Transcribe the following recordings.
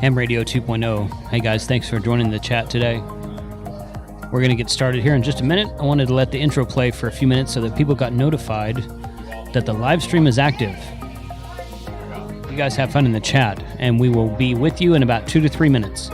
Hamradio 2.0. Hey guys, thanks for joining the chat today. We're going to get started here in just a minute. I wanted to let the intro play for a few minutes so that people got notified that the live stream is active. You guys have fun in the chat, and we will be with you in about 2 to 3 minutes.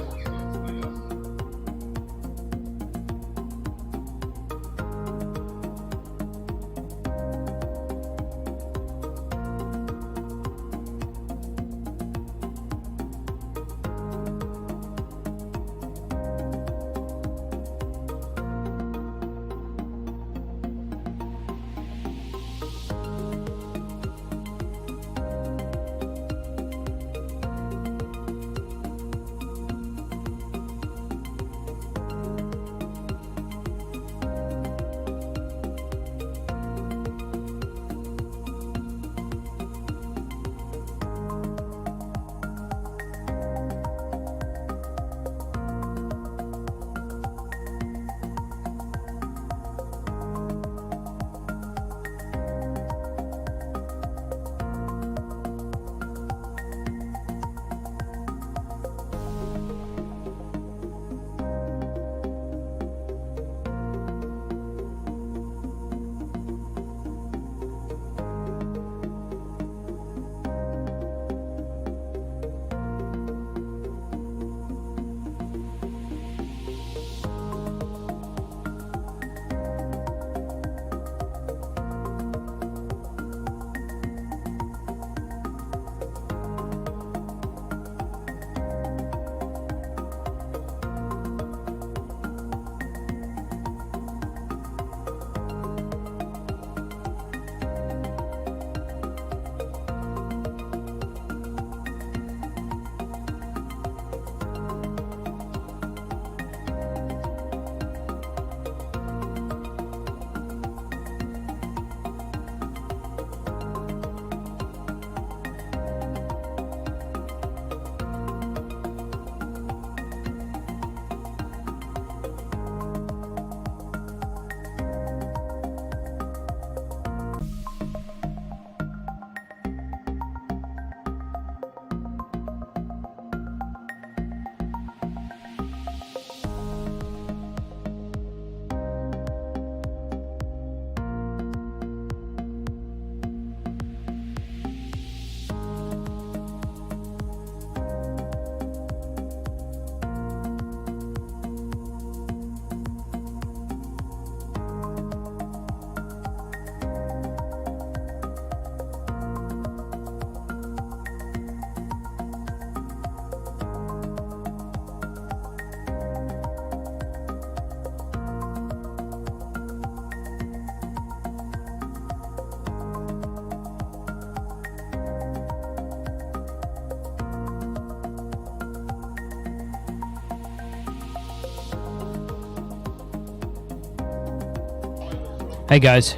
Hey guys,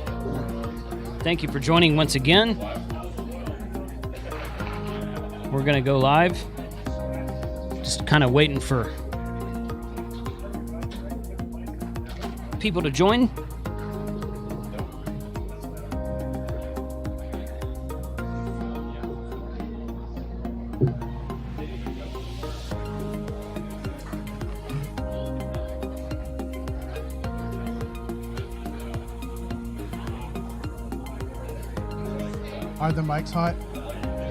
thank you for joining once again. We're going to go live. Just kind of waiting for people to join. Are the mics hot?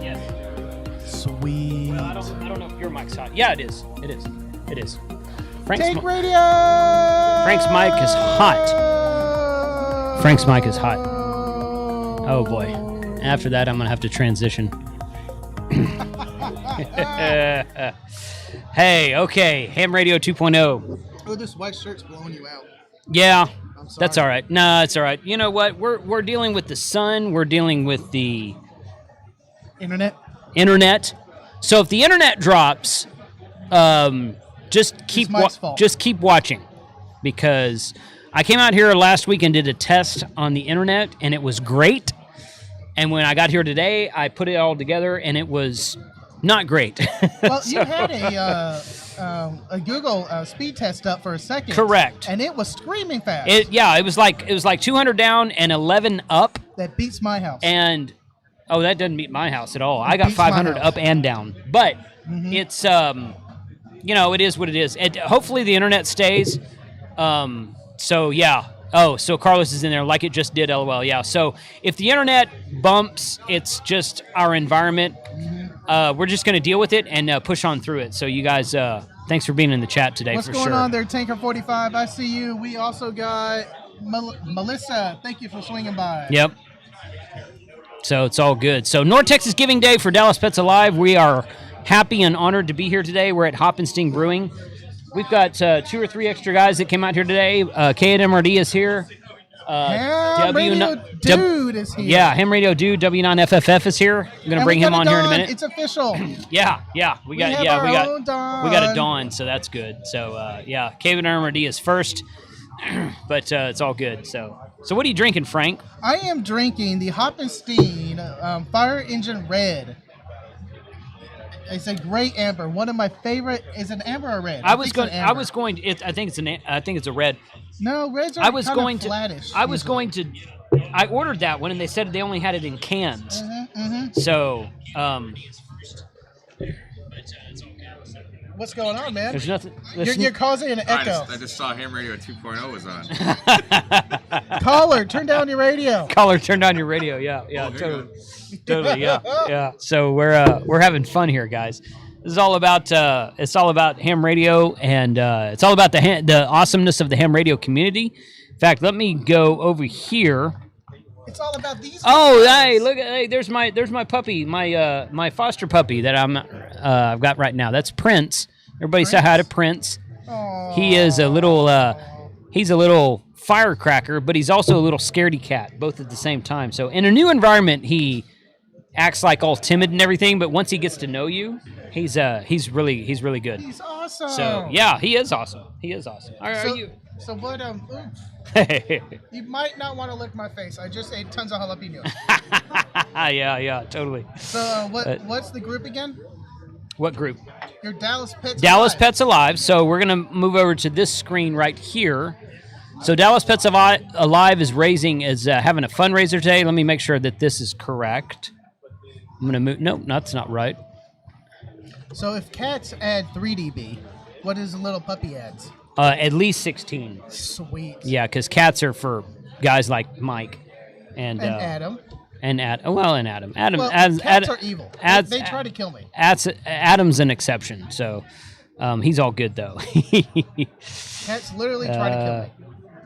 Yes. Sweet. I don't know if your mic's hot. Yeah, it is. It is. It is. Take radio! Frank's mic is hot. Frank's mic is hot. Oh boy. After that, I'm going to have to transition. Hey, okay. Hamradio 2.0. Oh, this white shirt's blowing you out. Yeah. That's all right. No, it's all right. You know what? We're dealing with the sun. We're dealing with the internet. So if the internet drops, just keep watching, because I came out here last week and did a test on the internet, and it was great. And when I got here today, I put it all together, and it was not great. Well, you had a Google speed test up for a second. Correct. And it was screaming fast. It was like 200 down and 11 up. That beats my house. And that doesn't beat my house at all. I got 500 up and down. But it's it is what it is. Hopefully the internet stays. So yeah. Oh, so Carlos is in there like it just did. LOL. Yeah. So if the internet bumps, it's just our environment. We're just going to deal with it and push on through it. So you guys, thanks for being in the chat today. What's going on there, Tanker45? I see you. We also got Melissa. Thank you for swinging by. Yep. So it's all good. So North Texas Giving Day for Dallas Pets Alive. We are happy and honored to be here today. We're at Hoppenstein Brewing. We've got 2 or 3 extra guys that came out here today. K&MRD is here. Hamradio Dude is here. Yeah, Hamradio Dude, W9FFF is here. I'm gonna bring him on here in a minute. It's official. Yeah. We got a Dawn, so that's good. So K&MRD is first, but it's all good. So what are you drinking, Frank? I am drinking the Hoppenstein Fire Engine Red. It's a great amber. One of my favorite is an amber or red. I think it's a red. No, reds are flattish. I ordered that one and they said they only had it in cans. So, what's going on, man? There's nothing. You're causing an echo. I just saw Hamradio 2.0 was on. Caller, turn down your radio. Caller, turn down your radio. Yeah, totally. Yeah. So we're having fun here, guys. This is all about ham radio, and it's all about the awesomeness of the ham radio community. In fact, let me go over here. It's all about these. Oh, hey, look! Hey, there's my puppy, my foster puppy that I've got right now. That's Prince. Everybody say hi to Prince. Aww. He is a little firecracker, but he's also a little scaredy cat, both at the same time. So in a new environment, he acts like all timid and everything, but once he gets to know you, he's really good. He's awesome. So yeah, he is awesome. So what? You might not want to lick my face. I just ate tons of jalapenos. yeah, totally. So what's the group again? What group? Your Dallas Pets. Dallas Pets Alive. So we're gonna move over to this screen right here. So Dallas Pets Alive is having a fundraiser today. Let me make sure that this is correct. I'm gonna move. Nope, that's not right. So if cats add 3 dB, what is the little puppy adds? At least 16. Sweet. Yeah, because cats are for guys like Mike and Adam. And Adam. Well, cats are evil. They try to kill me. Adam's an exception, so he's all good though. Cats literally try to kill me.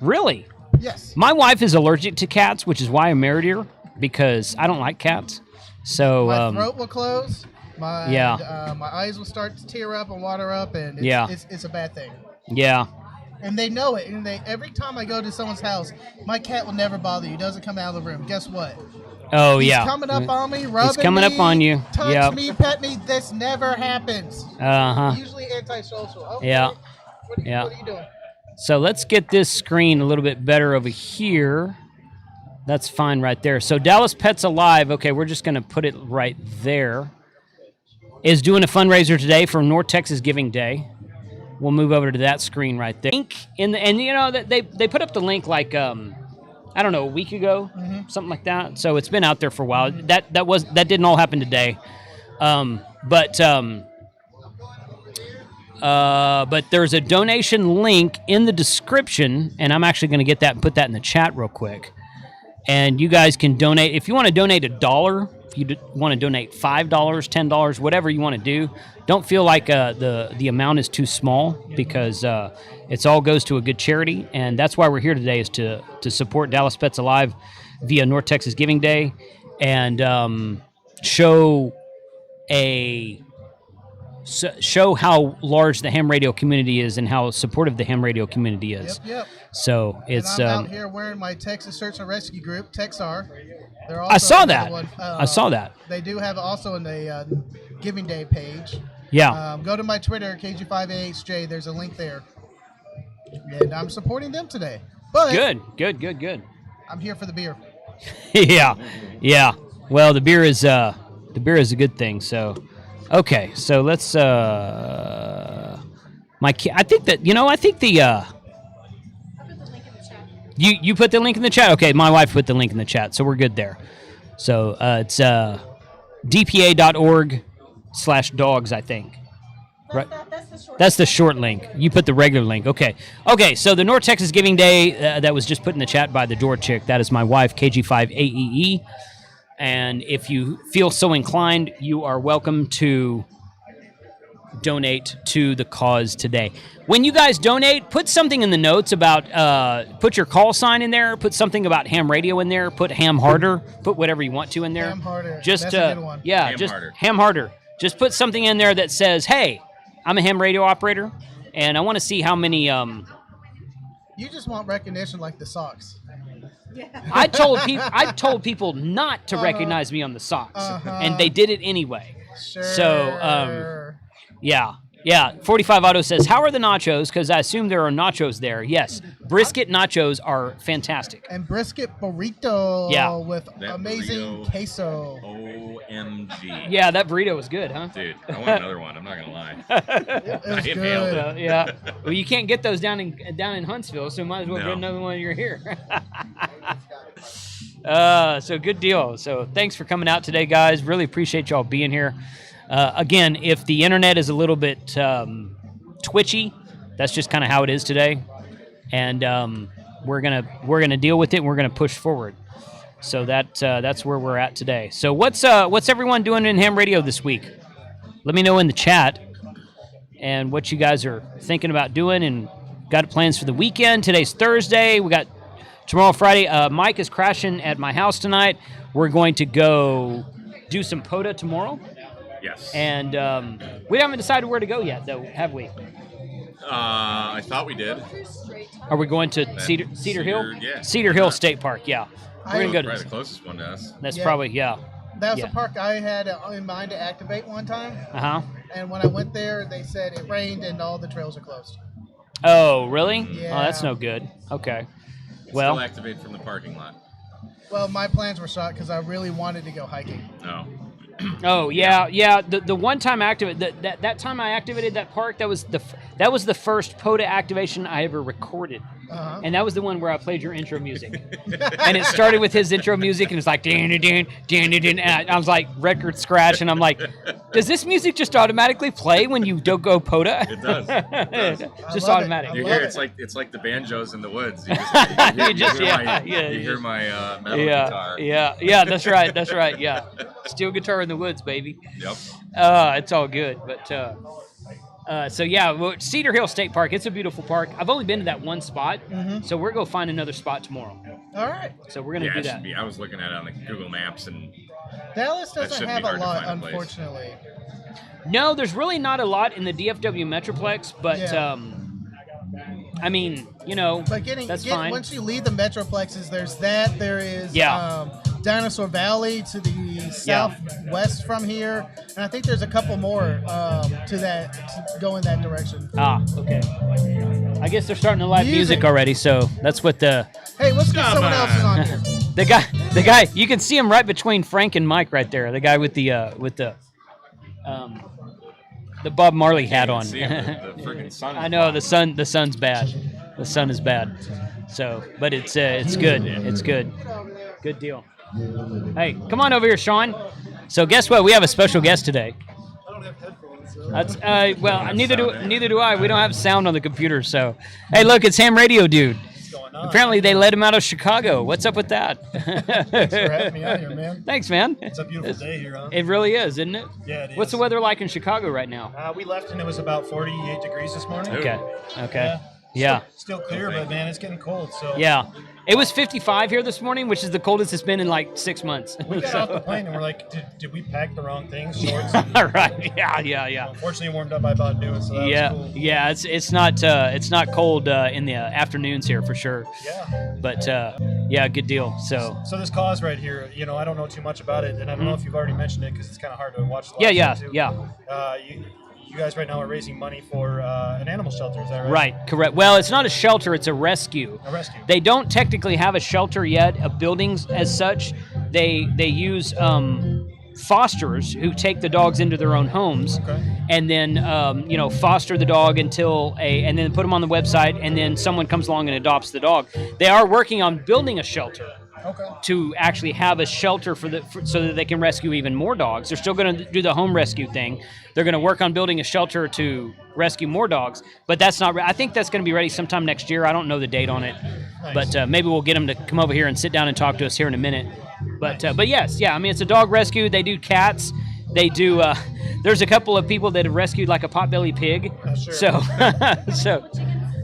Really? Yes. My wife is allergic to cats, which is why I married her, because I don't like cats. So my throat will close. My eyes will start to tear up and water up, and it's a bad thing. Yeah. And they know it. And every time I go to someone's house, my cat will never bother you. Doesn't come out of the room. Guess what? Oh, He's coming up on me, rubbing He's coming up on you. Touch me, pet me. This never happens. Usually antisocial. Okay. Yeah. What are you doing? So let's get this screen a little bit better over here. That's fine right there. So Dallas Pets Alive, okay, we're just going to put it right there, is doing a fundraiser today for North Texas Giving Day. We'll move over to that screen right there. They put up the link like I don't know, a week ago, something like that. So it's been out there for a while. That didn't all happen today, but there's a donation link in the description, and I'm actually going to get that and put that in the chat real quick. And you guys can donate if you want to donate $1. If you want to donate $5, $10, whatever you want to do, don't feel like the amount is too small, because it all goes to a good charity, and that's why we're here today, is to support Dallas Pets Alive via North Texas Giving Day, and show how large the ham radio community is and how supportive the ham radio community is. Yep. So it's. And I'm out here wearing my Texas Search and Rescue Group, Texar. I saw that. I saw that. They do have also in the Giving Day page. Yeah. Go to my Twitter, KG5AHJ. There's a link there. And I'm supporting them today. But Good. I'm here for the beer. Yeah. Well, the beer is a good thing. So, okay. So let's. I think the. You put the link in the chat? Okay, my wife put the link in the chat, so we're good there. So it's dpa.org /dogs, I think. Right. That's the short link. You put the regular link. Okay. So the North Texas Giving Day that was just put in the chat by the door chick. That is my wife, KG5AEE. And if you feel so inclined, you are welcome to donate to the cause today. When you guys donate, put something in the notes about, put your call sign in there, put something about Hamradio in there, put Ham Harder, put whatever you want to in there. Ham Harder. Just, That's a good one. Yeah, Ham just Harder. Ham Harder. Just put something in there that says, hey, I'm a ham radio operator, and I want to see how many... You just want recognition like the socks. I told people not to recognize me on the socks, and they did it anyway. Sure. So, yeah. 45 Auto says, how are the nachos? Because I assume there are nachos there. Yes. Brisket nachos are fantastic. And brisket burrito with That amazing burrito. queso. OMG. Yeah, that burrito was good, huh? Dude, I want another one. I'm not going to lie. It was inhaled good. Yeah. Well, you can't get those down in Huntsville, so might as well get another one you're here. So good deal. So thanks for coming out today, guys. Really appreciate y'all being here. Again, if the internet is a little bit twitchy, that's just kind of how it is today, and we're gonna deal with it. And we're gonna push forward. So that's where we're at today. So what's everyone doing in Ham Radio this week? Let me know in the chat, and what you guys are thinking about doing, and got plans for the weekend. Today's Thursday. We got tomorrow, Friday. Mike is crashing at my house tonight. We're going to go do some POTA tomorrow. Yes. And we haven't decided where to go yet, though, have we? I thought we did. Are we going to Cedar Hill? Yeah. Cedar Hill State Park, yeah. We're going to go Probably to... the closest one to us. That's probably, yeah. That was Yeah. a park I had in mind to activate one time. Uh-huh. And when I went there, they said it rained and all the trails are closed. Oh, really? Yeah. Oh, that's no good. Okay. Still Well, activate from the parking lot. Well, my plans were shot because I really wanted to go hiking. No. oh, yeah. The one time that time I activated that park, that was the first POTA activation I ever recorded. Uh-huh. And that was the one where I played your intro music. And it started with his intro music, and it's like, and I was like, record scratch, and I'm like, does this music just automatically play when you don't go POTA? It does. It does. Just love it. automatic. I You love hear it. it's like the banjos in the woods. You hear my metal guitar. Yeah, that's right, yeah. Steel guitar in the woods, baby. Yep. It's all good, but so yeah, well, Cedar Hill State Park, it's a beautiful park. I've only been to that one spot, so we're going to find another spot tomorrow. All right. So we're going to Yeah, do it that. should be. I was looking at it on the Google Maps, and Dallas doesn't shouldn't have be a hard to lot, find a place. unfortunately. No, there's really not a lot in the DFW Metroplex, but Yeah. I mean, But that's fine. once you leave the metroplexes, there's that. There is Yeah. Dinosaur Valley to the southwest from here, and I think there's a couple more to go in that direction. Okay. I guess they're starting to live music Music. already, so that's what the Hey, let's get Come someone else on. on here. the guy. You can see him right between Frank and Mike right there. The guy with the Bob Marley hat on. see the freaking sun. I know the sun's bad. The sun is bad. So, but it's good. It's good. Good deal. Hey, come on over here, Sean. So guess what? We have a special guest today. I don't have headphones, so. That's well, neither do I. We don't have sound on the computer. So, hey, look, it's Hamradio, dude. What's going on? Apparently, they let him out of Chicago. What's up with that? Thanks for having me out here, man. Thanks, man. It's a beautiful day here, huh? It really is, isn't it? Yeah, it is. What's the weather like in Chicago right now? We left and it was about 48 degrees this morning. Okay. Yeah. Yeah. Still clear, but man, it's getting cold. So Yeah. It was 55 here this morning, which is the coldest it's been in like 6 months. we got off the plane and we're like, did we pack the wrong things? Shorts. And, All right. Yeah. unfortunately, it warmed up by about noon, so that was cool. Yeah. It's not cold in the afternoons here for sure. Yeah. But yeah, good deal. So this cause right here, I don't know too much about it, and I don't know if you've already mentioned it because it's kind of hard to watch. The live stream, too. You guys right now are raising money for an animal shelter, is that right? Right, correct. Well, it's not a shelter, it's a rescue. A rescue. They don't technically have a shelter yet, of buildings as such. They use fosterers who take the dogs into their own homes, and then foster the dog and then put them on the website, and then someone comes along and adopts the dog. They are working on building a shelter. to actually have a shelter so that they can rescue even more dogs. They're still going to do the home rescue thing. They're going to work on building a shelter to rescue more dogs, but that's not. I think that's going to be ready sometime next year. I don't know the date on it, but maybe we'll get them to come over here and sit down and talk to us here in a minute. But yes, yeah. I mean, it's a dog rescue. They do cats. They do. There's a couple of people that have rescued like a potbelly pig. Sure. So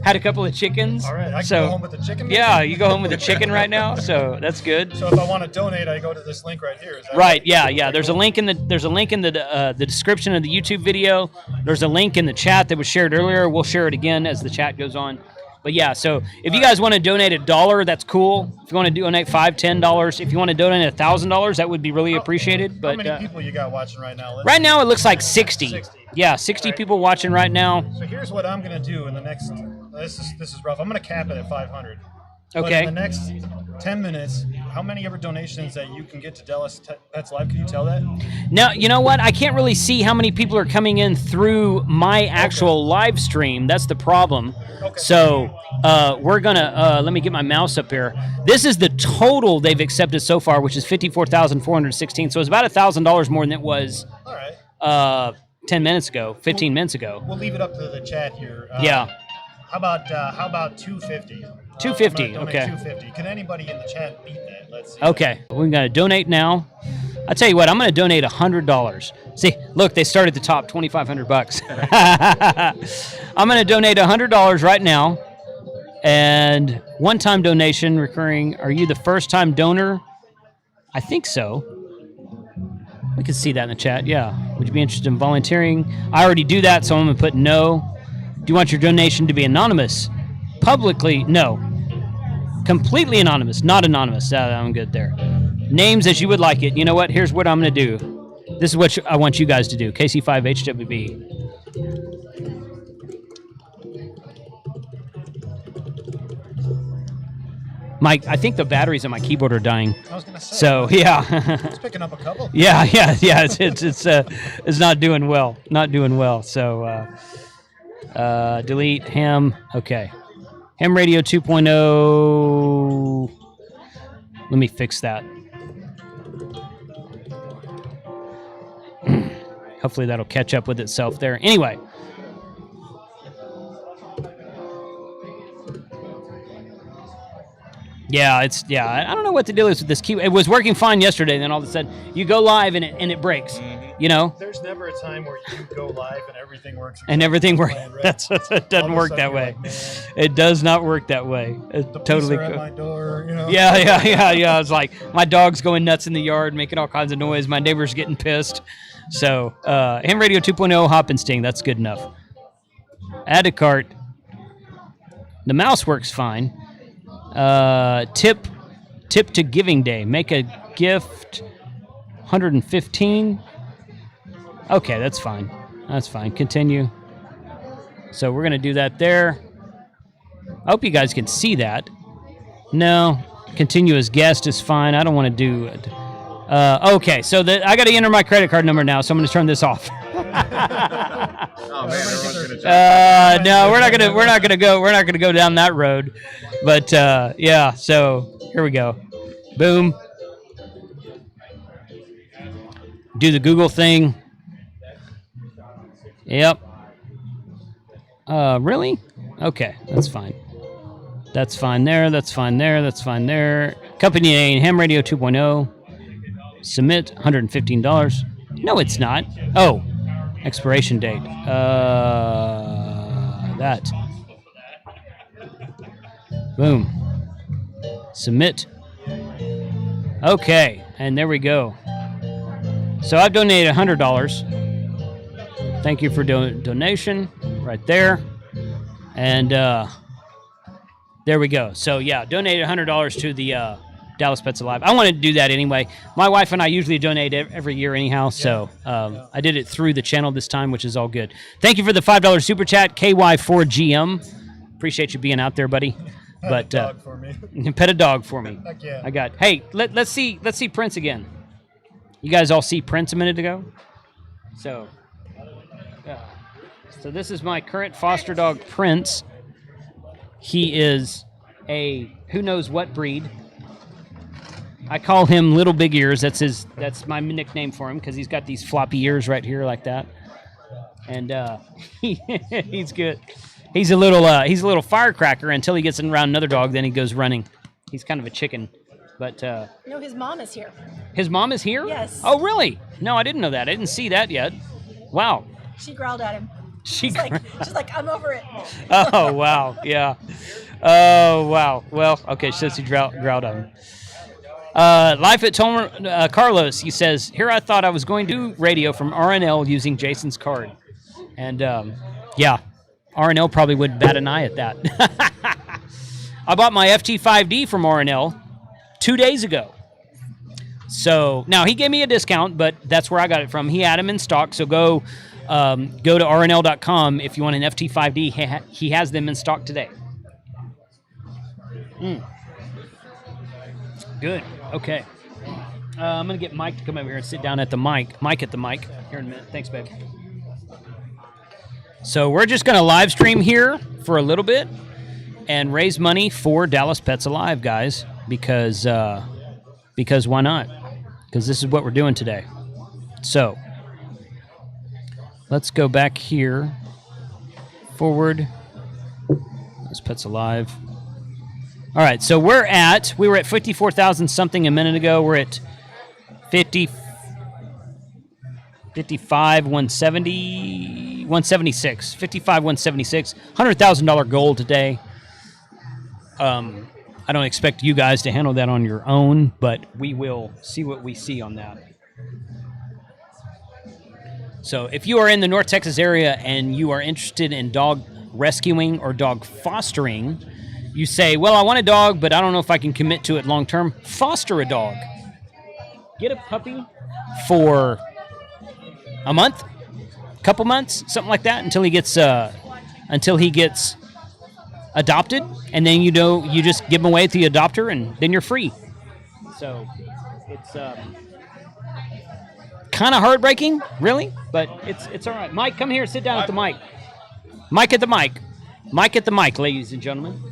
had a couple of chickens. All right, I can go home with the chicken. Yeah, you go home with a chicken right now. So that's good. So if I want to donate, I go to this link right here. Is that right? Yeah. There's a link in the description of the YouTube video. There's a link in the chat that was shared earlier. We'll share it again as the chat goes on. But yeah, so if you guys want to donate $1, that's cool. If you want to donate $5, $10, if you want to donate $1,000, that would be really appreciated. But how many people you got watching right now? Right now, it looks like 60. Yeah, 60 people watching right now. So here's what I'm gonna do in the next. This is rough. I'm gonna cap it at 500. Okay. But in the next 10 minutes, how many ever donations that you can get to Dallas Pets Live? Can you tell that? No, you know what? I can't really see how many people are coming in through my actual live stream. That's the problem. Okay. So we're gonna let me get my mouse up here. This is the total they've accepted so far, which is $54,416. So it's about $1,000 more than it was. All right. 10 minutes ago, 15 minutes ago. We'll leave it up to the chat here. Yeah. How about 250? 250. Okay. 250. Can anybody in the chat beat that? Let's see. Okay. We're going to donate now. I'll tell you what, I'm going to donate $100. See, look, they start at the top, $2,500. I'm going to donate $100 right now. And one-time donation recurring. Are you the first-time donor? I think so. We can see that in the chat. Yeah. Would you be interested in volunteering? I already do that, so I'm going to put no. Do you want your donation to be anonymous? Publicly, no. Completely anonymous, not anonymous. I'm good there. Names as you would like it. You know what? Here's what I'm going to do. This is what I want you guys to do. KC5HWB. I think the batteries on my keyboard are dying. I was gonna say. So yeah. It's picking up a couple. Yeah. It's not doing well. Not doing well. So delete ham. Okay. Hamradio 2.0. Let me fix that. Hopefully that'll catch up with itself there. Anyway. Yeah, I don't know what the deal is with this key. It was working fine yesterday, then all of a sudden you go live and it breaks. You know? There's never a time where you go live and everything works. And everything works. It doesn't work that way. It does not work that way. It's totally cool. At my door, you know? Yeah. It's like my dog's going nuts in the yard, making all kinds of noise. My neighbor's getting pissed. So, Hamradio 2.0 Hop and Sting. That's good enough. Add to cart. The mouse works fine. Tip to Giving Day. Make a gift. 115. Okay, that's fine. That's fine. Continue. So we're gonna do that there. I hope you guys can see that. No. Continue as guest is fine. I don't want to do it. Okay, so I got to enter my credit card number now, so I'm going to turn this off. Oh man, everyone's gonna no, we're not gonna go down that road. But yeah, so here we go. Boom. Do the Google thing. Yep. Really? Okay, that's fine. That's fine there. That's fine there. That's fine there. Company name, Hamradio 2.0. Submit, $115. No, it's not. Oh, expiration date. That. Boom. Submit. Okay, and there we go. So I've donated $100. Thank you for donation right there. And there we go. So yeah, donated $100 to the Dallas Pets Alive. I wanted to do that anyway. My wife and I usually donate every year anyhow, so I did it through the channel this time, which is all good. Thank you for the $5 super chat, KY4GM. Appreciate you being out there, buddy. Pet a dog for me. Pet a dog for me. Heck yeah. I got. Hey, let's see Prince again. You guys all see Prince a minute ago? So this is my current foster dog, Prince. He is a who knows what breed. I call him Little Big Ears. That's my nickname for him because he's got these floppy ears right here like that. And he's good. He's a little firecracker until he gets around another dog. Then he goes running. He's kind of a chicken. But no, his mom is here. His mom is here? Yes. Oh, really? No, I didn't know that. I didn't see that yet. Wow. She growled at him. She's like, I'm over it. Oh, wow. Yeah. Oh, wow. Well, okay, so she growled at him. Life at Carlos, he says, here I thought I was going to do radio from RNL using Jason's card. And, yeah, RNL probably would bat an eye at that. I bought my FT5D from RNL 2 days ago. So, now he gave me a discount, but that's where I got it from. He had them in stock, so go to rnl.com if you want an FT5D. He has them in stock today. Good. Okay. I'm going to get Mike to come over here and sit down at the mic. Mike at the mic here in a minute. Thanks, babe. So we're just going to live stream here for a little bit and raise money for Dallas Pets Alive, guys, because why not? Because this is what we're doing today. So let's go back here. Forward. That's Pets Alive. All right, so we were at 54,000 something a minute ago. We're at 176. 55,176. $100,000 goal today. I don't expect you guys to handle that on your own, but we will see what we see on that. So if you are in the North Texas area and you are interested in dog rescuing or dog fostering, you say, well, I want a dog, but I don't know if I can commit to it long term. Foster a dog. Get a puppy for a month, couple months, something like that, until he gets adopted, and then you just give him away to the adopter, and then you're free. So it's kind of heartbreaking, really, but it's all right. Mike, come here, sit down at the mic. Mike at the mic. Mike at the mic, ladies and gentlemen.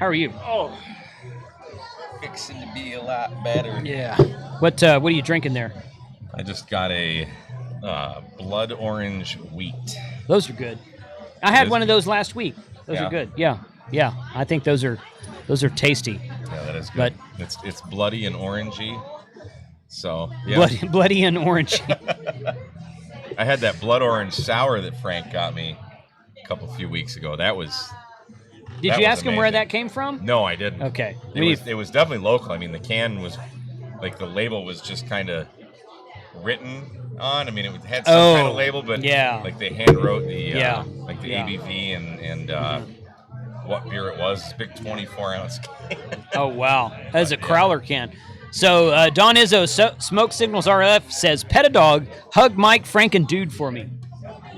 How are you? Oh, fixing to be a lot better. Yeah. What are you drinking there? I just got a blood orange wheat. Those are good. I had one of those last week. Those are good. Yeah. Yeah. I think those are tasty. Yeah, that is good. But it's bloody and orangey. So yeah. Bloody and orangey. I had that blood orange sour that Frank got me a few weeks ago. Did you ask him where that came from? No, I didn't. Okay. It was definitely local. I mean, the can was, like, the label was just kind of written on. I mean, it had some kind of label, but like they hand wrote the ABV and what beer it was. It's a big 24-ounce can. Oh, wow. That's a Crowler can. So Don Izzo, Smoke Signals RF says, pet a dog, hug Mike, Frank, and Dude for me.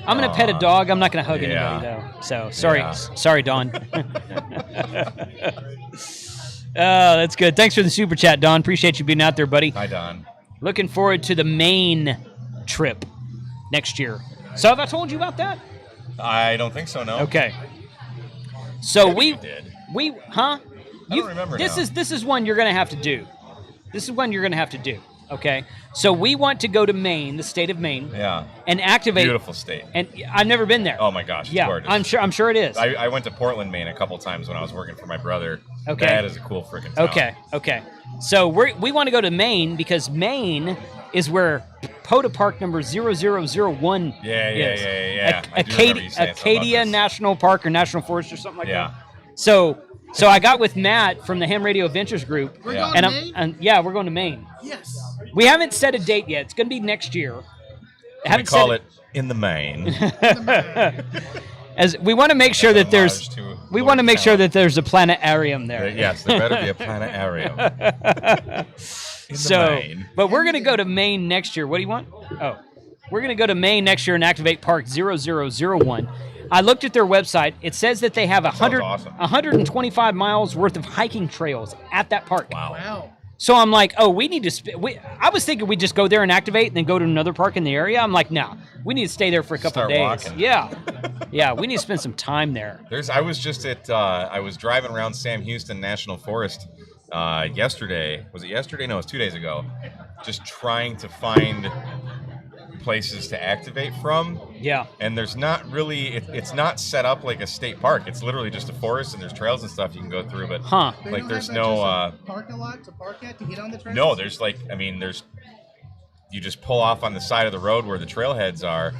I'm going to pet a dog. I'm not going to hug anybody, though. So, sorry, Don. That's good. Thanks for the super chat, Don. Appreciate you being out there, buddy. Hi, Don. Looking forward to the Maine trip next year. So, have I told you about that? I don't think so, no. Okay. So, you did. I don't remember This is one you're going to have to do. Okay, so we want to go to Maine, the state of Maine. Yeah. And activate. Beautiful state. And I've never been there. Oh my gosh, it's gorgeous. I'm sure it is. I went to Portland, Maine a couple times when I was working for my brother. Okay. That is a cool freaking town. Okay. So we want to go to Maine because Maine is where POTA Park number 0001 is. Yeah. Acadia National Park or National Forest or something like that. So I got with Matt from the Hamradio Adventures Group. We're going to Maine? We're going to Maine. Yes. We haven't set a date yet. It's going to be next year. We call it In the Maine. As we want to make sure that there's a planetarium there. Yes, there better be a planetarium. In the Maine. But we're going to go to Maine next year. What do you want? Oh, we're going to go to Maine next year and activate Park 0001. I looked at their website. It says that they have 125 miles worth of hiking trails at that park. Wow. So I'm like, we need to. I was thinking we'd just go there and activate, and then go to another park in the area. I'm like, no, we need to stay there for a couple of days. Walking. Yeah, we need to spend some time there. I was just at. I was driving around Sam Houston National Forest yesterday. Was it yesterday? No, it was 2 days ago. Just trying to find places to activate from. Yeah. And there's not really, it's not set up like a state park. It's literally just a forest, and there's trails and stuff you can go through. But like, there's no parking lot to park at to get on the trails. No, there's you just pull off on the side of the road where the trailheads are,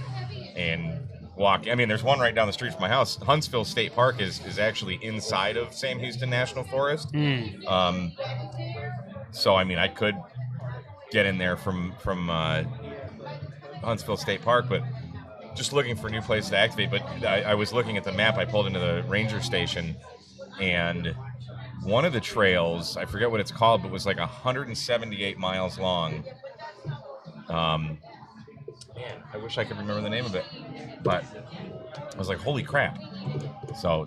and walk. I mean, there's one right down the street from my house. Huntsville State Park is actually inside of Sam Houston National Forest. So I mean, I could get in there from Huntsville State Park, but just looking for a new place to activate. But I was looking at the map. I pulled into the ranger station, and one of the trails, I forget what it's called, but was like 178 miles long. Man, I wish I could remember the name of it, but I was like, holy crap. So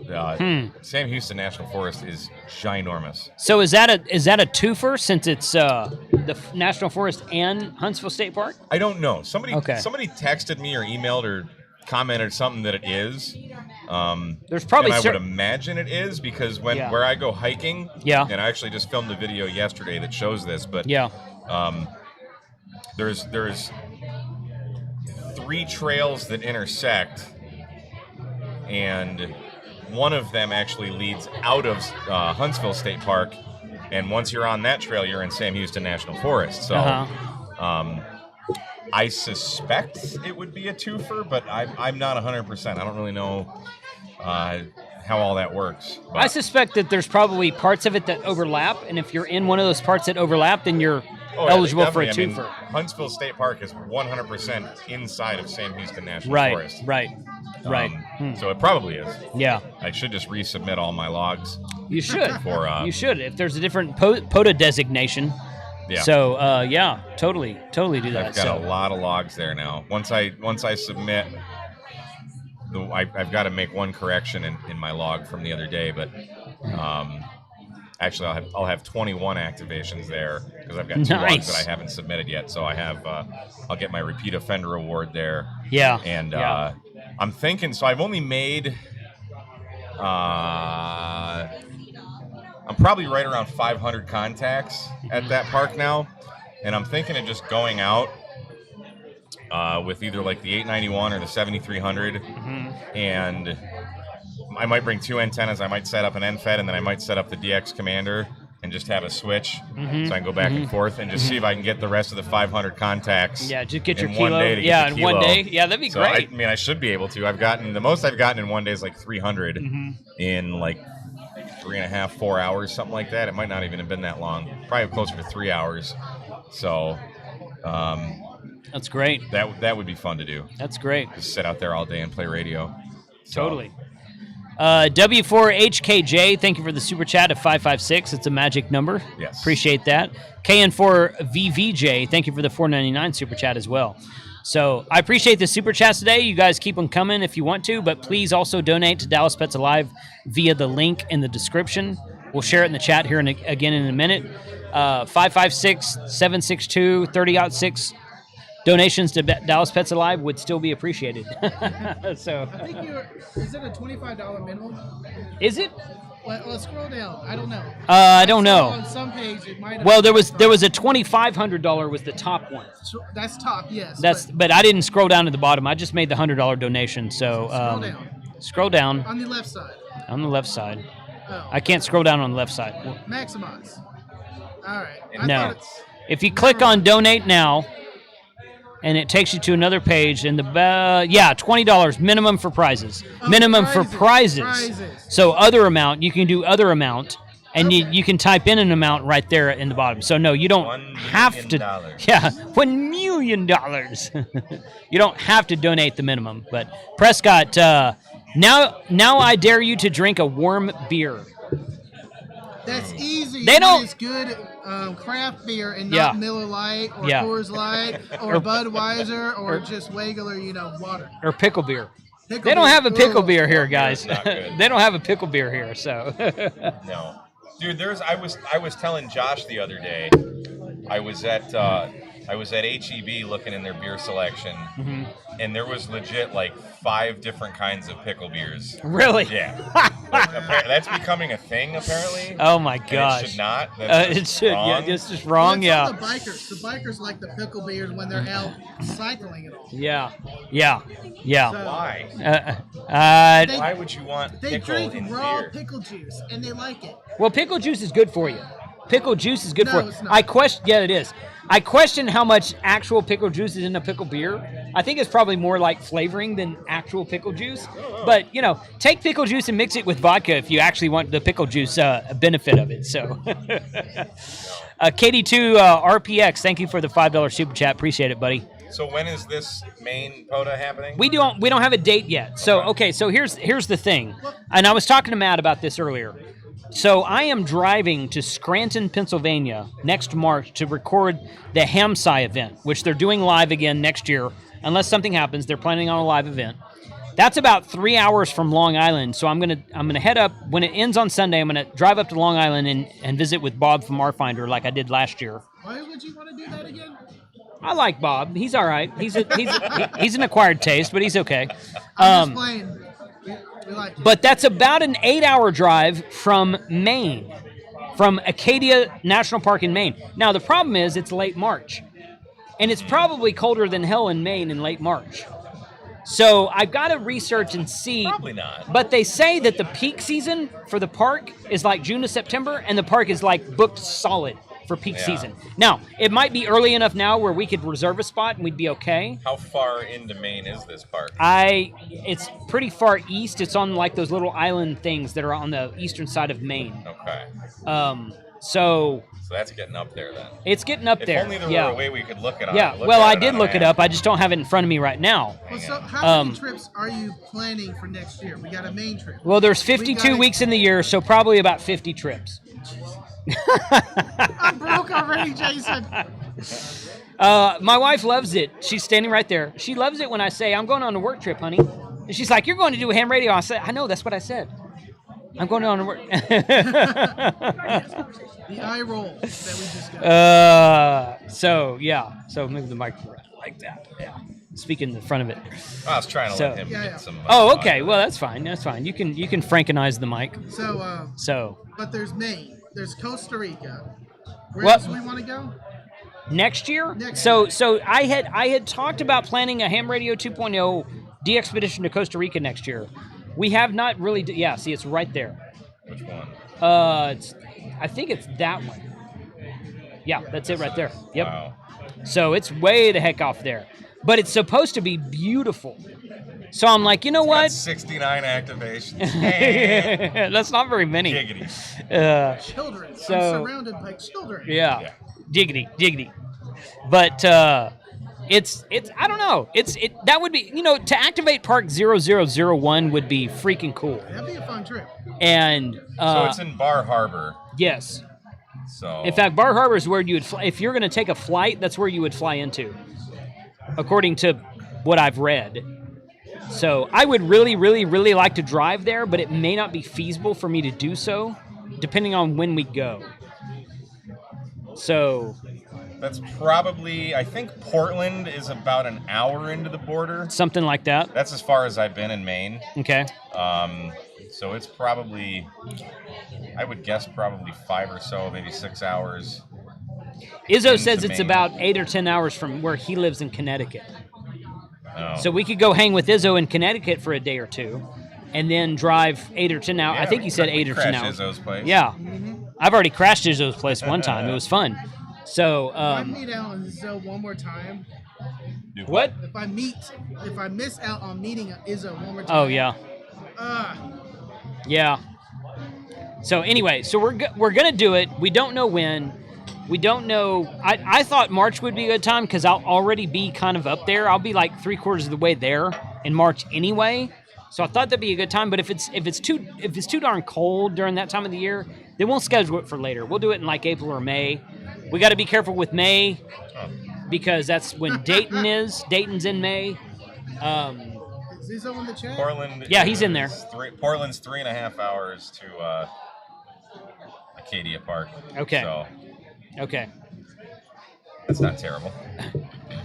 Sam Houston National Forest is ginormous. So is that a twofer, since it's the National Forest and Huntsville State Park? I don't know. Somebody texted me or emailed or commented something that it is. There's probably and I would imagine it is, because where I go hiking, and I actually just filmed a video yesterday that shows this, but there's 3 trails that intersect, and one of them actually leads out of Huntsville State Park, and once you're on that trail, you're in Sam Houston National Forest. So I suspect it would be a twofer, but I'm not 100%. I don't really know how all that works. But I suspect that there's probably parts of it that overlap, and if you're in one of those parts that overlap, then you're eligible for a twofer. I mean, Huntsville State Park is 100% inside of Sam Houston National Forest. Right. So it probably is. Yeah. I should just resubmit all my logs. You should. You should. If there's a different POTA designation. Yeah. So totally do that. I've got a lot of logs there now. Once I submit, I've got to make one correction in my log from the other day, but actually I'll have 21 activations there, because I've got 2 logs that I haven't submitted yet. So I have I'll get my repeat offender award there. Yeah. And I'm thinking, so I've only made I'm probably right around 500 contacts at that park now, and I'm thinking of just going out with either like the 891 or the 7300, and I might bring 2 antennas. I might set up an NFET, and then I might set up the DX Commander and just have a switch, so I can go back and forth and just see if I can get the rest of the 500 contacts. Yeah, just get your in kilo. One day to yeah, get the in kilo. 1 day. Yeah, that'd be great. I mean, I should be able to. The most I've gotten in 1 day is like 300 in like 3.5, 4 hours, something like that. It might not even have been that long. Probably closer to 3 hours. So that's great. That would be fun to do. That's great. Just sit out there all day and play radio. Totally. W4HKJ, thank you for the super chat of 556. It's a magic number. Yes. Appreciate that. KN4VVJ, thank you for the $4.99 super chat as well. So I appreciate the super chats today. You guys keep them coming if you want to, but please also donate to Dallas Pets Alive via the link in the description. We'll share it in the chat here again in a minute. 556-762-30-6. Donations to Dallas Pets Alive would still be appreciated. So I think is it a $25 minimum? Is it? Let's scroll down. I don't know. I don't know. On some page it might have. Well, there was a $2,500 was the top one. That's top, yes. But I didn't scroll down to the bottom. I just made the $100 donation. So scroll down. Scroll down. On the left side. On the left side. Oh. I can't scroll down on the left side. Maximize. All right. No. If you click on donate now, and it takes you to another page, and $20 minimum for prizes. For prizes. So other amount, you can do other amount, and you can type in an amount right there in the bottom. So no, you don't have to. Yeah, $1 million. You don't have to donate the minimum. But Prescott, now I dare you to drink a warm beer. That's easy. They don't. It's good craft beer and not Miller Lite or Coors Light or Budweiser or just regular, water. Or pickle beer. They don't have a pickle beer here, guys. They don't have a pickle beer here, so. No, dude. I was telling Josh the other day. I was at I was at HEB looking in their beer selection, and there was legit like 5 different kinds of pickle beers. Really? Yeah. That's becoming a thing, apparently. Oh my gosh! It should not. It should. Wrong. Yeah, it's just wrong. Well, the bikers like the pickle beers when they're out cycling and all. Yeah. So, Why? Why would you want they pickle drink in raw beer? pickle juice and they like it. Well, pickle juice is good for you. Pickle juice is good No, for you. it's not. Yeah, it is. I question how much actual pickle juice is in a pickle beer. I think it's probably more like flavoring than actual pickle juice. But, take pickle juice and mix it with vodka if you actually want the pickle juice benefit of it. So, KD2 RPX, thank you for the $5 super chat. Appreciate it, buddy. So when is this main POTA happening? We don't have a date yet. So so here's the thing. And I was talking to Matt about this earlier. So I am driving to Scranton, Pennsylvania next March to record the Hamsci event, which they're doing live again next year. Unless something happens, they're planning on a live event. That's about 3 hours from Long Island. So I'm gonna head up when it ends on Sunday. I'm gonna drive up to Long Island and visit with Bob from R-Finder like I did last year. Why would you want to do that again? I like Bob. He's all right. He's an acquired taste, but he's okay. I'm just playing. We like it. But that's about an 8-hour drive from Maine, from Acadia National Park in Maine. Now, the problem is it's late March, and it's probably colder than hell in Maine in late March. So I've got to research and see. Probably not. But they say that the peak season for the park is like June to September, and the park is like booked solid for peak season. Now, it might be early enough now where we could reserve a spot and we'd be okay. How far into Maine is this park? It's pretty far east. It's on like those little island things that are on the eastern side of Maine. Okay. So that's getting up there then. It's getting up there. If only there were a way we could look it up. Yeah, well, I did look it up. I just don't have it in front of me right now. Well, so how many trips are you planning for next year? We got a Maine trip. Well, there's 52 weeks in the year, so probably about 50 trips. I'm broke already, Jason. My wife loves it. She's standing right there. She loves it when I say, I'm going on a work trip, honey. And she's like, you're going to do a ham radio. I said, I know, that's what I said. I'm going on a work. The eye roll that we just got. So move the mic like that. Yeah. Speak in the front of it. I was trying to let him get some. Oh, okay. Well, that's fine. That's fine. You can frankenize the mic. So. But there's Maine. There's Costa Rica. Where What? else do we want to go? Next year? So I had talked about planning a Ham Radio 2.0 de-expedition to Costa Rica next year. We have not really. See, it's right there. Which one? I think it's that one. Yeah, that's it right there. Yep. Wow. So it's way the heck off there. But it's supposed to be beautiful. So I'm like, you know what? 69 activations. That's not very many. Giggity. Children. I'm surrounded by children. Yeah. Diggity. But it's I don't know. That would be, to activate Park 0001 would be freaking cool. That'd be a fun trip. And so it's in Bar Harbor. Yes. So in fact, Bar Harbor is where you would fly. If you're going to take a flight, that's where you would fly into, according to what I've read. So I would really, really, really like to drive there, but it may not be feasible for me to do so, depending on when we go. So that's probably, I think Portland is about an hour into the border. Something like that. That's as far as I've been in Maine. Okay. So it's probably, I would guess probably 5 or so, maybe 6 hours. Izzo says it's about 8 or 10 hours from where he lives in Connecticut. Oh. So we could go hang with Izzo in Connecticut for a day or two, and then drive 8 or 10 hours. Yeah, I think he said 8 or 10 hours. Izzo's place. Yeah. I've already crashed Izzo's place one time. It was fun. So, if I meet out on Izzo one more time. What? If I miss out on meeting Izzo one more time. Oh, yeah. Yeah. So anyway, we're going to do it. We don't know when. We don't know. I thought March would be a good time because I'll already be kind of up there. I'll be like 3/4 of the way there in March anyway. So I thought that'd be a good time. But if it's too darn cold during that time of the year, then we'll schedule it for later. We'll do it in like April or May. We got to be careful with May because that's when Dayton is. Dayton's in May. Is Izzo in the chat? Portland. Yeah, he's in there. Portland's 3.5 hours to Acadia Park. Okay. So. Okay. That's not terrible.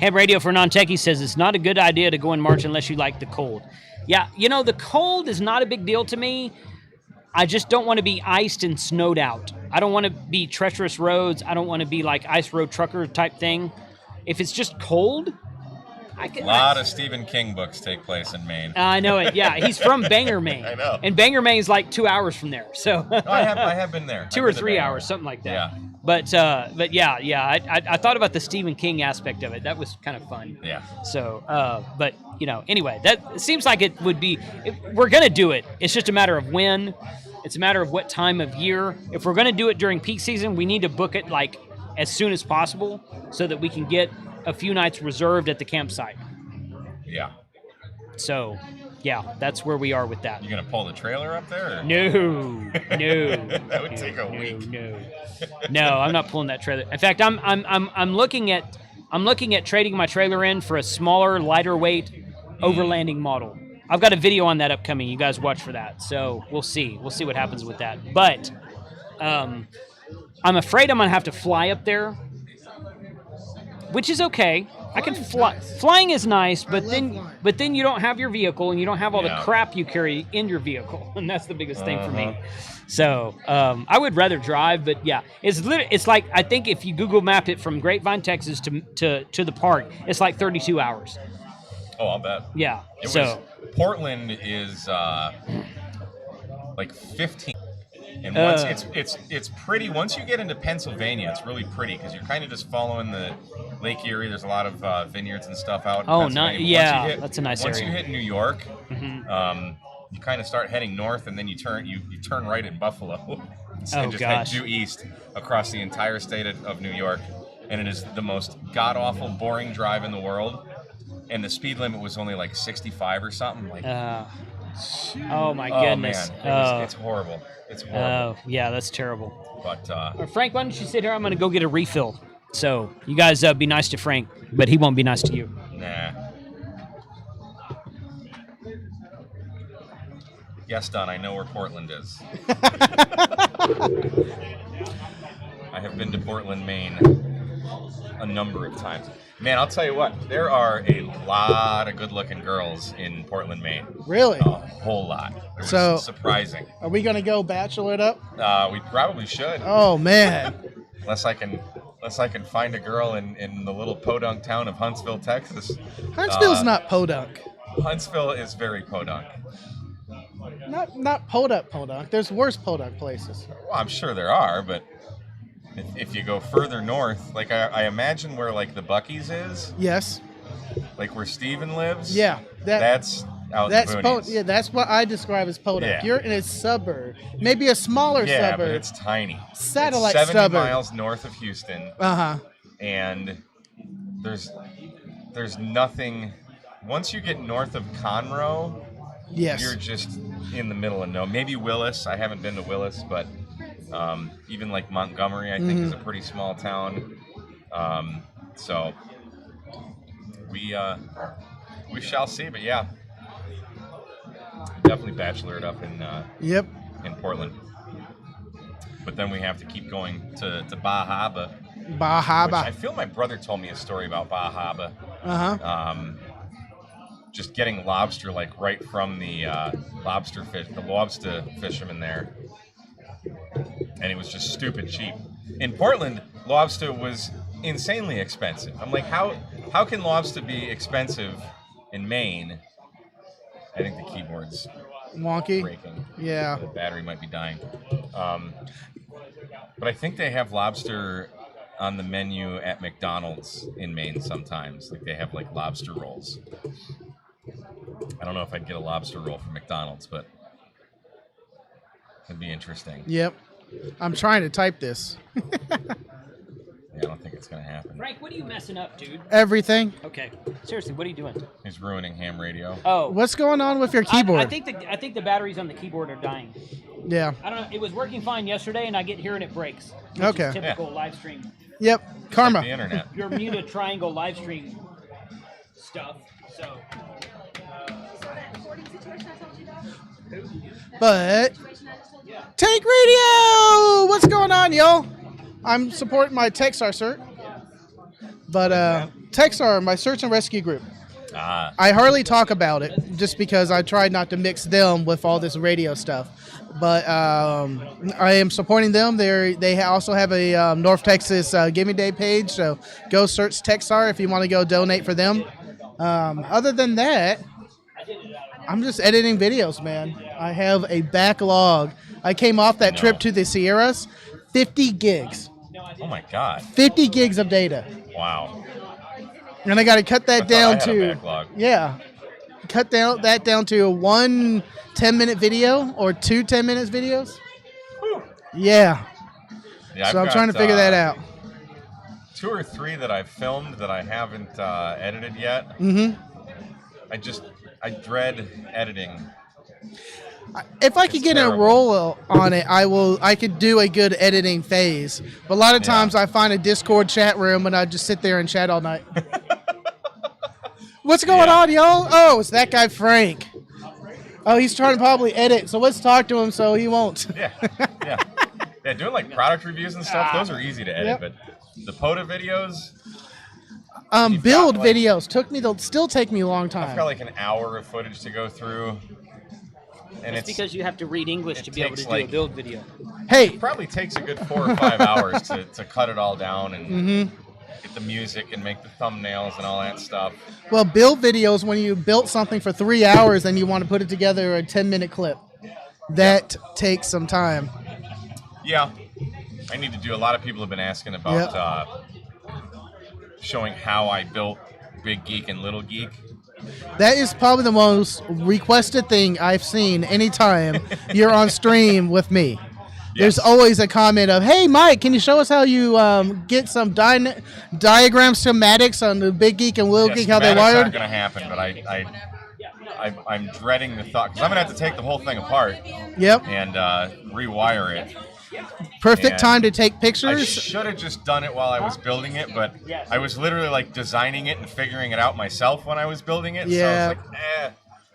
Hamradio for non-techie says it's not a good idea to go in March unless you like the cold. Yeah, the cold is not a big deal to me. I just don't want to be iced and snowed out. I don't want to be treacherous roads. I don't want to be like ice road trucker type thing. If it's just cold, I can. A lot of Stephen King books take place in Maine. I know it. Yeah, he's from Bangor, Maine. I know. And Bangor, Maine is like 2 hours from there. So I have been there. 2 or 3 hours, something like that. Yeah. But yeah. I thought about the Stephen King aspect of it. That was kind of fun. Yeah. So, but anyway, that seems like it would be. We're gonna do it. It's just a matter of when. It's a matter of what time of year. If we're gonna do it during peak season, we need to book it like as soon as possible so that we can get a few nights reserved at the campsite. Yeah. So, yeah, that's where we are with that. You gonna pull the trailer up there? Or? No. That would take a week. No, I'm not pulling that trailer. In fact, I'm looking at trading my trailer in for a smaller, lighter weight overlanding model. I've got a video on that upcoming. You guys watch for that. So we'll see. We'll see what happens with that. But I'm afraid I'm gonna have to fly up there, which is okay. I can fly. Nice. Flying is nice, but flying. then you don't have your vehicle and you don't have all the crap you carry in your vehicle, and that's the biggest thing for me. So I would rather drive, but yeah, it's like I think if you Google Map it from Grapevine, Texas to the park, it's like 32 hours. Oh, I'll bet. Yeah. Portland is like 15. And once it's pretty. Once you get into Pennsylvania, it's really pretty because you're kind of just following the Lake Erie. There's a lot of vineyards and stuff out. Oh, Pennsylvania. That's a nice area. Once you hit New York, you kind of start heading north, and then you turn right in Buffalo, and just head due east across the entire state of New York. And it is the most god awful, boring drive in the world. And the speed limit was only like 65 or something. Like, oh my goodness, man, it's horrible. It's horrible. Yeah, that's terrible. But Frank, why don't you sit here? I'm going to go get a refill. So you guys be nice to Frank, but he won't be nice to you. Nah. Yes, Don, I know where Portland is. I have been to Portland, Maine a number of times. Man, I'll tell you what, there are a lot of good-looking girls in Portland, Maine. Really? A whole lot. So surprising. Are we gonna go bachelor it up? We probably should. Oh man. Unless I can find a girl in the little podunk town of Huntsville, Texas. Huntsville's not podunk. Huntsville is very podunk. Not podunk. There's worse podunk places. Well, I'm sure there are, but if you go further north, like I imagine where like the Buc-ee's is. Yes. Like where Steven lives. Yeah. That's out in the boonies. That's what I describe as podunk. Yeah. You're in a suburb, maybe a smaller suburb. Yeah, but it's tiny. Satellite it's 70 suburb. miles north of Houston. And there's nothing. Once you get north of Conroe, yes, you're just in the middle of nowhere. Maybe Willis. I haven't been to Willis, but even like Montgomery, I think, is a pretty small town. So we shall see. But yeah, definitely bachelor it up in Portland. But then we have to keep going to Bar Harbor. Bar Harbor. I feel my brother told me a story about Bar Harbor. Just getting lobster like right from the lobster fishermen there. And it was just stupid cheap. In Portland, lobster was insanely expensive. I'm like, how can lobster be expensive in Maine? I think the keyboard's wonky. Breaking. Yeah. The battery might be dying. But I think they have lobster on the menu at McDonald's in Maine sometimes. Like they have like lobster rolls. I don't know if I'd get a lobster roll from McDonald's, but it'd be interesting. Yep. I'm trying to type this. Yeah, I don't think it's going to happen. Frank, what are you messing up, dude? Everything. Okay. Seriously, what are you doing? He's ruining Hamradio. Oh. What's going on with your keyboard? I think the batteries on the keyboard are dying. Yeah. I don't know. It was working fine yesterday, and I get here and it breaks. Which Okay. is typical live stream. Yep. Karma. Like the internet. Bermuda Triangle live stream stuff. So. But Tank Radio, what's going on, y'all? I'm supporting my Texar cert. But Techstar, my search and rescue group. I hardly talk about it just because I tried not to mix them with all this radio stuff. But I am supporting them. They also have a North Texas Giving Day page, so go search Techstar if you want to go donate for them. Other than that, I'm just editing videos, man. I have a backlog. I came off that trip to the Sierras, 50 gigs. Oh my God. 50 gigs of data. Wow. And I got to cut that down to cut that down to one 10-minute video or 2 10-minute videos. Whew. Yeah. So I'm trying to figure that out. 2 or 3 that I've filmed that I haven't edited yet. Mm-hmm. I dread editing. If I could get a roll on it, I could do a good editing phase. But a lot of times I find a Discord chat room and I just sit there and chat all night. What's going on, y'all? Oh, it's that guy Frank. Oh, he's trying to probably edit, so let's talk to him so he won't. Yeah, doing like product reviews and stuff, those are easy to edit, but the POTA videos... build videos still take me a long time. I've got like an hour of footage to go through. And it's because you have to read English to be able to do a build video. Hey, it probably takes a good 4 or 5 hours to cut it all down and get the music and make the thumbnails and all that stuff. Well, build videos, when you built something for 3 hours and you want to put it together a 10-minute clip, that takes some time. Yeah, I need to do. A lot of people have been asking about showing how I built Big Geek and Little Geek. That is probably the most requested thing I've seen anytime you're on stream with me. Yes. There's always a comment of, hey, Mike, can you show us how you get some diagram schematics on the Big Geek and Little Geek, how they're wired? It's not going to happen, but I'm dreading the thought, because I'm going to have to take the whole thing apart and rewire it. Perfect time to take pictures. I should have just done it while I was building it, but I was literally like designing it and figuring it out myself when I was building it. So I was like,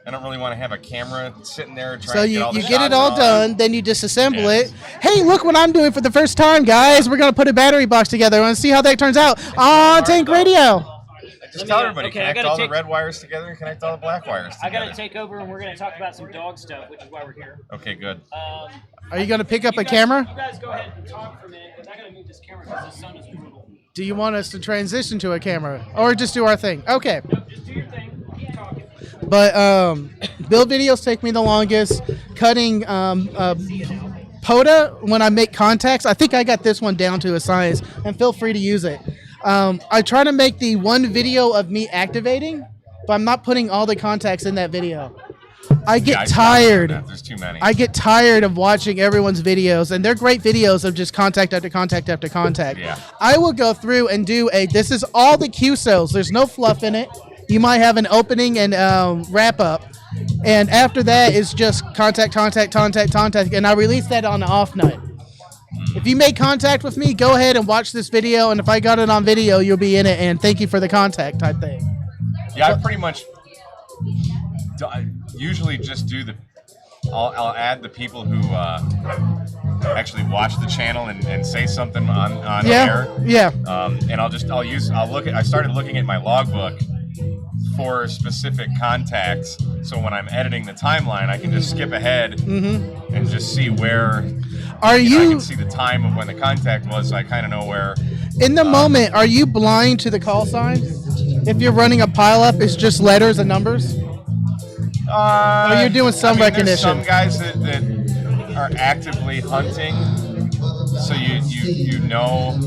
I don't really want to have a camera sitting there trying to get all the shots. So you get it all done, then you disassemble it. Hey, look what I'm doing for the first time, guys. We're going to put a battery box together and see how that turns out on Tank Radio. Just tell everybody, connect all the red wires together and connect all the black wires together. I got to take over, and we're going to talk about some dog stuff, which is why we're here. Okay, good. Are you going to pick up a camera? You guys go ahead and talk for a minute, because I got to move this camera because the sun is brutal. Do you want us to transition to a camera, or just do our thing? Okay. No, just do your thing. Keep talking. But build videos take me the longest. Cutting POTA, when I make contacts, I think I got this one down to a science, and feel free to use it. I try to make the one video of me activating, but I'm not putting all the contacts in that video. I get tired. There's too many. I get tired of watching everyone's videos, and they're great videos of just contact after contact after contact. Yeah. I will go through and do this is all the Q cells. There's no fluff in it. You might have an opening and wrap up. And after that, it's just contact, and I release that on the off night. If you make contact with me, go ahead and watch this video, and if I got it on video, you'll be in it, and thank you for the contact type thing. Yeah, I pretty much usually just do I'll add the people who actually watch the channel and say something on air. Yeah. And I started looking at my logbook for specific contacts, so when I'm editing the timeline, I can just skip ahead and just see where. I can see the time of when the contact was, so I kind of know where. In the moment, are you blind to the call sign? If you're running a pileup, it's just letters and numbers? Or you're doing some recognition? There's some guys that are actively hunting, so you know,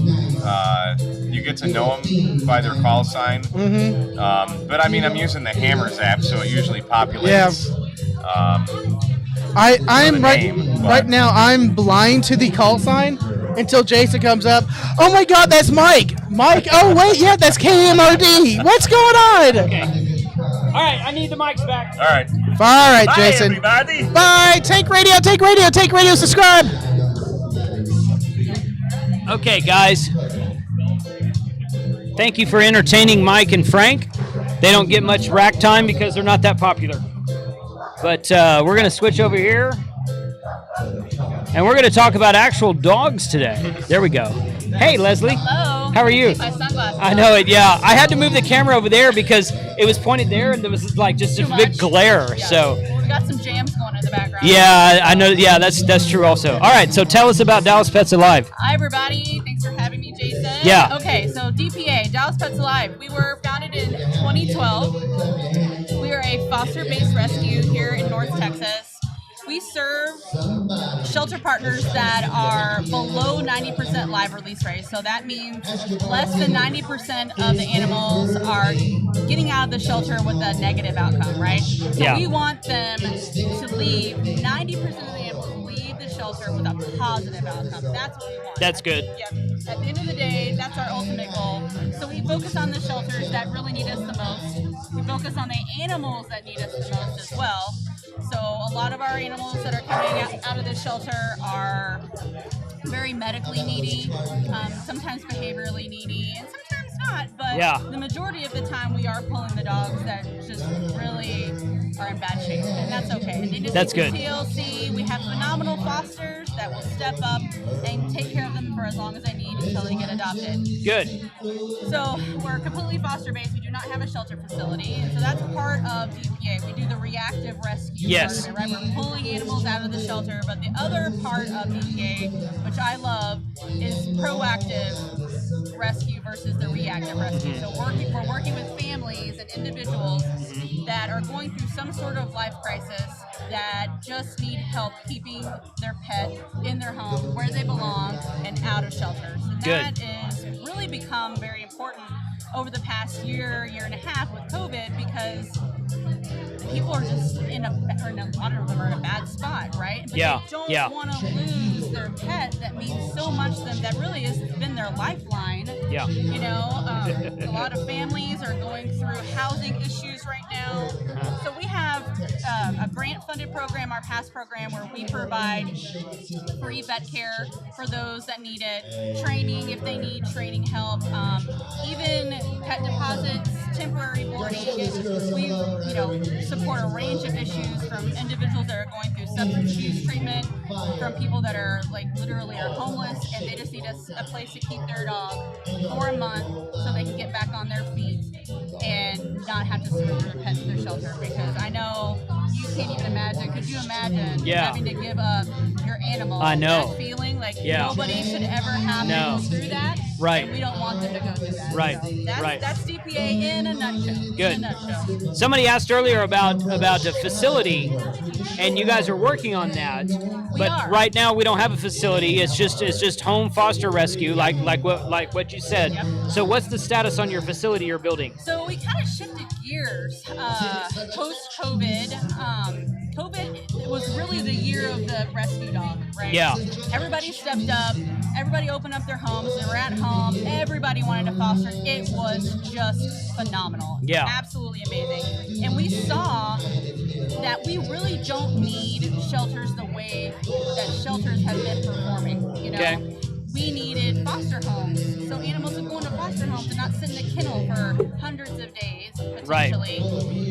you get to know them by their call sign. But I mean, I'm using the Hammers app, so it usually populates. Right now I'm blind to the call sign until Jason comes up. Oh my God, that's Mike. Oh wait, yeah, that's KMRD. What's going on? Okay. All right, I need the mics back. All right. All right, Bye, Jason. Everybody. Bye. Take radio. Subscribe. Okay, guys. Thank you for entertaining Mike and Frank. They don't get much rack time because they're not that popular. But we're going to switch over here. And we're going to talk about actual dogs today. There we go. Hey, Leslie. Hello. How are you? My sunglasses. I know it. Yeah, I had to move the camera over there because it was pointed there, and there was like just a big glare. Yeah. So We got some jams going in the background. yeah, I know. Yeah, that's true. Also, all right. So tell us about Dallas Pets Alive. Hi everybody. Thanks for having me, Jason. Yeah. Okay, so DPA, Dallas Pets Alive. We were founded in 2012. We are a foster-based rescue here in North Texas. We serve shelter partners that are below 90% live release rate. So that means less than 90% of the animals are getting out of the shelter with a negative outcome, right? So we want them to leave 90% of the animals leave the shelter with a positive outcome. That's what we want. That's good. Yep. At the end of the day, that's our ultimate goal. So we focus on the shelters that really need us the most. We focus on the animals that need us the most as well. So a lot of our animals that are coming out of the shelter are very medically needy, sometimes behaviorally needy, and sometimes not. But the majority of the time, we are pulling the dogs that just really are in bad shape, and that's okay. And they just that's good. TLC. We have phenomenal fosters that will step up and take care of them for as long as they need until they get adopted. Good. So we're completely foster-based. We do not have a shelter facility, and so that's part of DPA. We do the reactive rescue part of it, right? We're pulling animals out of the shelter, but the other part of DPA, which I love, is proactive rescue versus the reactive rescue. So we're working with families and individuals that are going through some sort of life crisis that just need help keeping their pet in their home where they belong and out of shelters. And that has really become very important over the past year and a half with COVID, because people are just a lot of them are in a bad spot, right? But they don't want to lose their pet that means so much to them, that really has been their lifeline. Yeah. You know, a lot of families are going through housing issues right now. So we have a grant-funded program, our PASS program, where we provide free vet care for those that need it, training if they need training help, even pet deposits, temporary boarding. We, support a range of issues, from individuals that are going through substance use treatment, from people that are literally are homeless and they just need a place to keep their dog for a month so they can get back on their feet and not have to surrender their pet to their shelter. Because I know you can't even imagine. Could you imagine having to give up your animal? I know. That feeling nobody should ever have to go through that. Right. And we don't want them to go through that. Right. So that's DPA in a nutshell. Good. In a nutshell. Somebody asked earlier about the facility, and you guys are working on that. But right now we don't have a facility. It's just home foster rescue, like what you said. Yep. So what's the status on your facility you're building? So we kind of shifted gears post-COVID. COVID was really the year of the rescue dog, right? Yeah. Everybody stepped up. Everybody opened up their homes. They were at home. Everybody wanted to foster. It was just phenomenal. Yeah. Absolutely amazing. And we saw that we really don't need shelters the way that shelters have been performing. Okay. We needed foster homes. So animals would go into foster homes and not sit in a kennel for hundreds of days, potentially,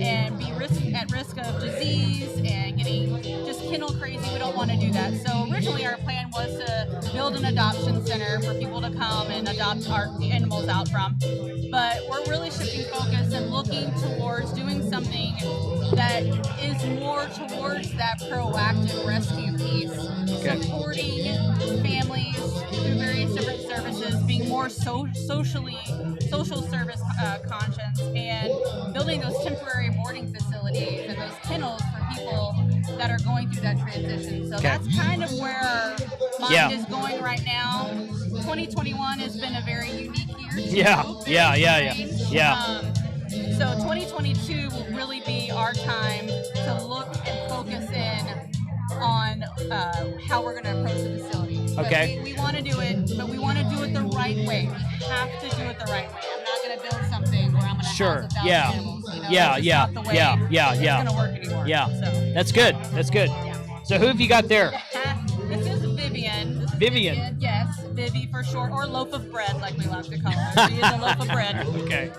and be at risk of disease and getting just kennel crazy. We don't want to do that. So originally our plan was to build an adoption center for people to come and adopt our animals out from. But we're really shifting focus and looking towards doing something that is more towards that proactive rescue piece, supporting families through various different services, being more social service conscious, and building those temporary boarding facilities and those kennels for people that are going through that transition. So that's kind of where our mind is going right now. 2021 has been a very unique year. So 2022 will really be our time to look and focus in on how we're going to approach the facility. Okay. We want to do it, but we want to do it the right way. We have to do it the right way. I'm not going to build something where I'm going to house 1,000 animals. That's not the way it's going to work anymore. Yeah. So. That's good. Yeah. So who have you got there? This is Vivian. Vivian. Yes, Vivi for short, or loaf of bread, like we like to call her. She is a loaf of bread. Okay.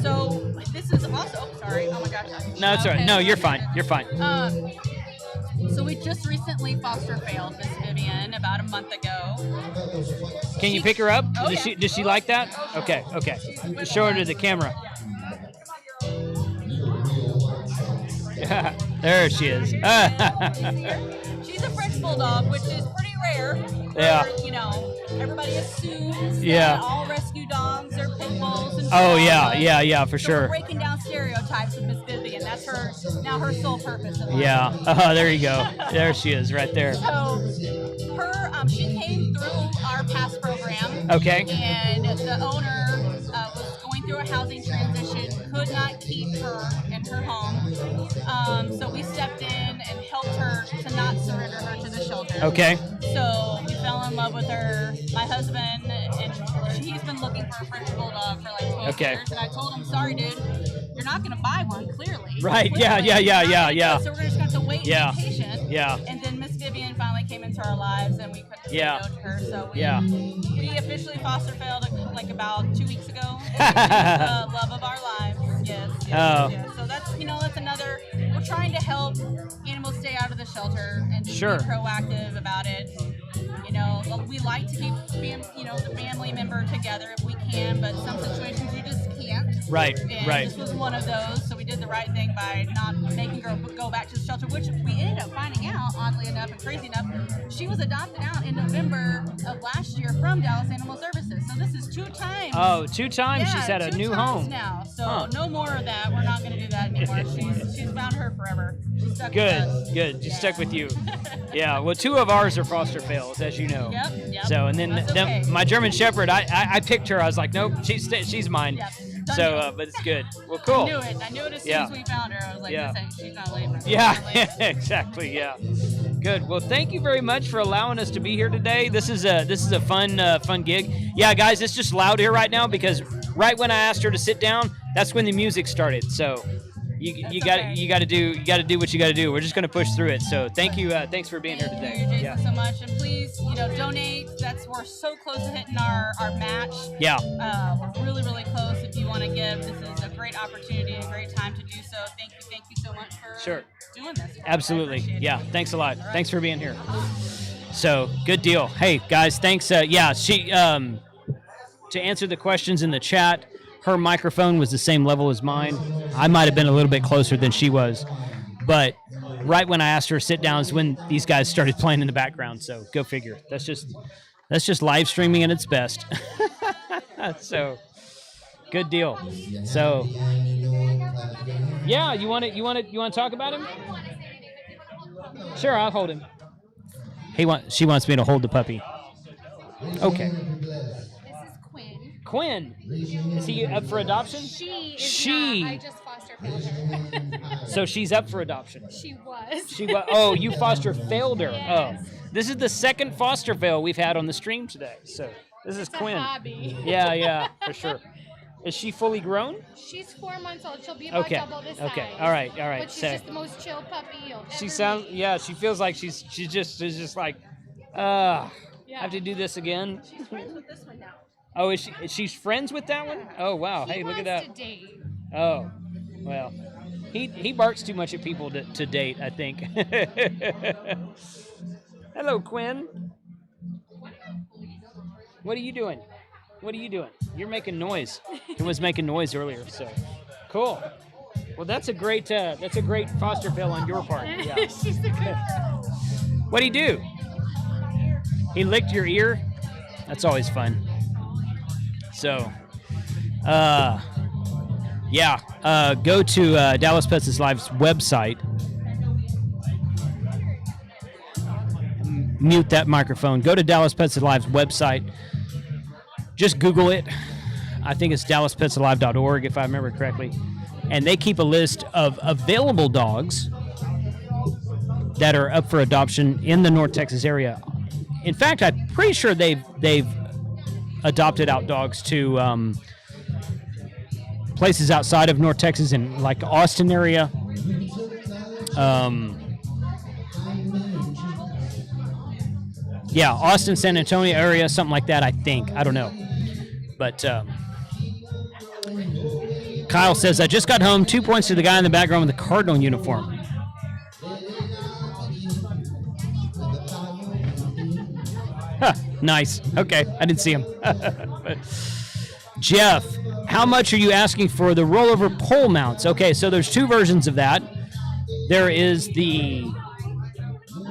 So this is also. Oh, sorry. Oh my gosh. No, it's all right. No, you're fine. You're fine. So we just recently foster failed Miss Vivian about a month ago. Can you pick her up? Oh, Does she like that? Okay. Just show her to the camera. There she is. She's a French bulldog, which is pretty rare. Yeah. Everybody assumes that all rescue dogs are pit bulls and yeah, for sure. We're breaking down stereotypes with Miss Vivian. That's her sole purpose in life. Yeah. Oh, there you go. There she is, right there. So she came through our PASS program. Okay. And the owner was going through a housing transition, could not keep her in her home. So we stepped in and helped her to not surrender her to the shelter. Okay. So we fell in love with her. My husband, and he's been looking for a French bulldog for like 12 years. And I told him, sorry, dude, you're not going to buy one, clearly. Right. Yeah. So we're just going to have to wait and be patient. Yeah. And then Miss Vivian finally came into our lives, and we couldn't say no to her. So we officially foster failed like about 2 weeks ago. The love of our lives. Yes. So that's another. We're trying to help animals stay out of the shelter and just be proactive about it. We like to keep the family member together if we can, but some situations you just can't. Right. And this was one of those, so we did the right thing by not making her go back to the shelter, which we ended up finding out, oddly enough and crazy enough, she was adopted out in November of last year from Dallas Animal Services. So this is 2 times. Oh, 2 times Yeah, she's had a 2 new times home now. So no more of that. We're not going to do that anymore. She's found her forever. She's stuck with us. Good. She's stuck with you. Yeah. Well, 2 of ours are foster fails, as you know. Yep. So and then my German Shepherd, I picked her. I was like, nope, she's mine. Yep. So, but it's good. Well, cool. I knew it as soon as we found her. I was like, listen, she's not leaving. Yeah, exactly. Yeah. Good. Well, thank you very much for allowing us to be here today. This is a fun gig. Yeah, guys, it's just loud here right now because right when I asked her to sit down, that's when the music started. So you got to do what you got to do. We're just going to push through it. So thank you. Thanks for being here today. Thank you, Jason, so much. And please, donate. We're so close to hitting our match. Yeah. We're really, really close. If you want to give, this is a great opportunity, a great time to do so. Thank you so much for doing this. Absolutely. Yeah. Thanks a lot. Right. Thanks for being here. So good deal. Hey guys, thanks. She to answer the questions in the chat. Her microphone was the same level as mine. I might have been a little bit closer than she was, but right when I asked her to sit down is when these guys started playing in the background. So go figure. That's just live streaming at its best. So good deal. So yeah, you want to talk about him? Sure, I'll hold him. She wants me to hold the puppy. Okay. Quinn. Is he up for adoption? She is not. I just foster failed her. So she's up for adoption. She was. Oh, you foster failed her. Yes. Oh. This is the second foster fail we've had on the stream today. So this is Quinn. A hobby. Yeah, for sure. Is she fully grown? She's 4 months old. She'll be about double this size. Okay. All right. But she's just the most chill puppy you'll ever She feels like she's just like I have to do this again. She's friends with this one now. Oh, she's friends with that one? Oh, wow. Hey, look at that. To date. Oh, well, he barks too much at people to date, I think. Hello, Quinn. What are you doing? You're making noise. He was making noise earlier, so cool. Well, that's a great foster fail on your part. Yeah. She's a good girl. What'd he do? He licked your ear? That's always fun. So, go to Dallas Pets Live's website. Mute that microphone. Go to Dallas Pets Live's website. Just Google it. I think it's dallaspetsalive.org if I remember correctly. And they keep a list of available dogs that are up for adoption in the North Texas area. In fact, I'm pretty sure they've adopted out dogs to places outside of North Texas in like Austin area. Austin, San Antonio area, something like that, I think. I don't know. But Kyle says, I just got home. 2 points to the guy in the background with the Cardinal uniform. Nice. Okay, I didn't see him. Jeff, how much are you asking for the rollover pole mounts? Okay, so there's two versions of that. There is the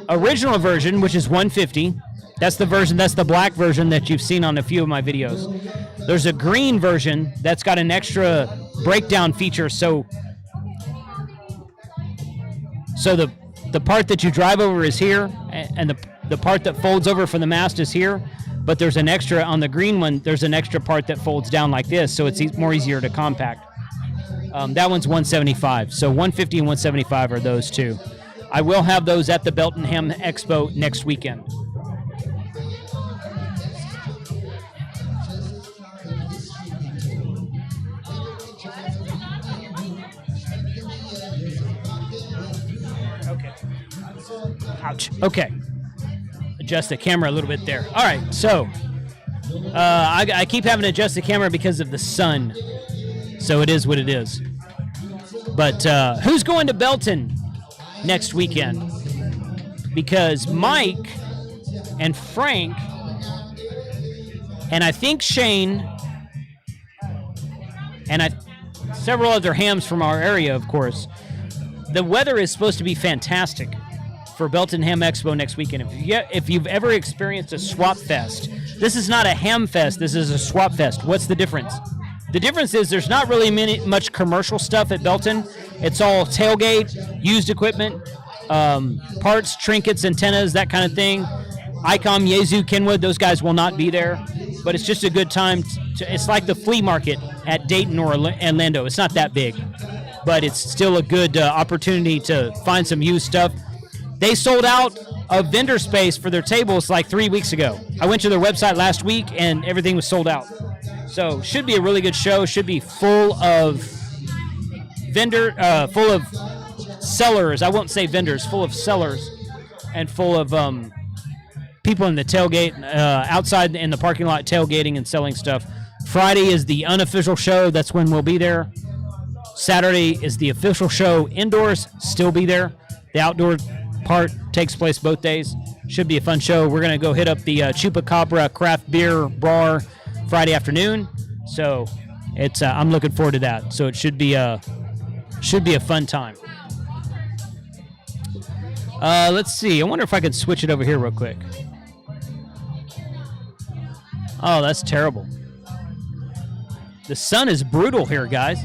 original version, which is $150. That's the version. That's the black version that you've seen on a few of my videos. There's a green version that's got an extra breakdown feature. So the part that you drive over is here, and the part that folds over from the mast is here. But there's an extra on the green one. There's an extra part that folds down like this, so it's more easier to compact. That one's $175. So $150 and $175 are those two. I will have those at the Beltingham Expo next weekend. Okay. Ouch. Okay. Adjust the camera a little bit there. All right. So I keep having to adjust the camera because of the sun. So it is what it is. But who's going to Belton next weekend? Because Mike and Frank and I think Shane and several other hams from our area, of course. The weather is supposed to be fantastic for Beltingham Expo next weekend. If you've ever experienced a swap fest, this is not a ham fest, this is a swap fest. What's the difference? The difference is there's not really much commercial stuff at Belton. It's all tailgate, used equipment, parts, trinkets, antennas, that kind of thing. ICOM, Yaesu, Kenwood, those guys will not be there. But it's just a good time. It's like the flea market at Dayton or Orlando. It's not that big, but it's still a good opportunity to find some used stuff. They sold out of vendor space for their tables like 3 weeks ago. I went to their website last week, and everything was sold out. So should be a really good show. Should be full of full of sellers. I won't say vendors, full of sellers, and full of people in the tailgate, outside in the parking lot tailgating and selling stuff. Friday is the unofficial show. That's when we'll be there. Saturday is the official show indoors. Still be there. The outdoor part takes place both days. Should be a fun show. We're going to go hit up the Chupacabra craft beer bar Friday afternoon. So it's I'm looking forward to that. So it should be a fun time. Let's see. I wonder if I could switch it over here real quick. Oh, that's terrible. The sun is brutal here, guys.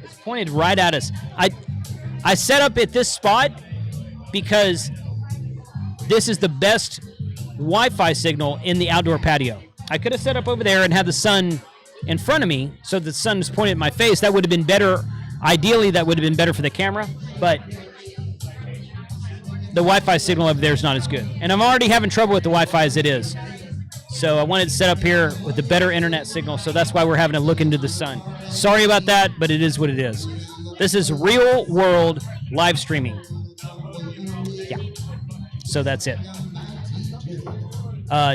It's pointed right at us. I set up at this spot because this is the best Wi-Fi signal in the outdoor patio. I could have set up over there and had the sun in front of me, so the sun is pointed at my face. That would have been better. Ideally, that would have been better for the camera, but the Wi-Fi signal over there is not as good. And I'm already having trouble with the Wi-Fi as it is. So I wanted to set up here with a better internet signal, so that's why we're having to look into the sun. Sorry about that, but it is what it is. This is real world live streaming. Yeah. So that's it.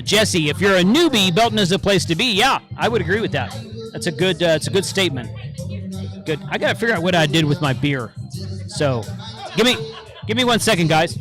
Jesse, if you're a newbie, Belton is a place to be. Yeah, I would agree with that. That's a good. It's a good statement. Good. I gotta figure out what I did with my beer. So, give me 1 second, guys.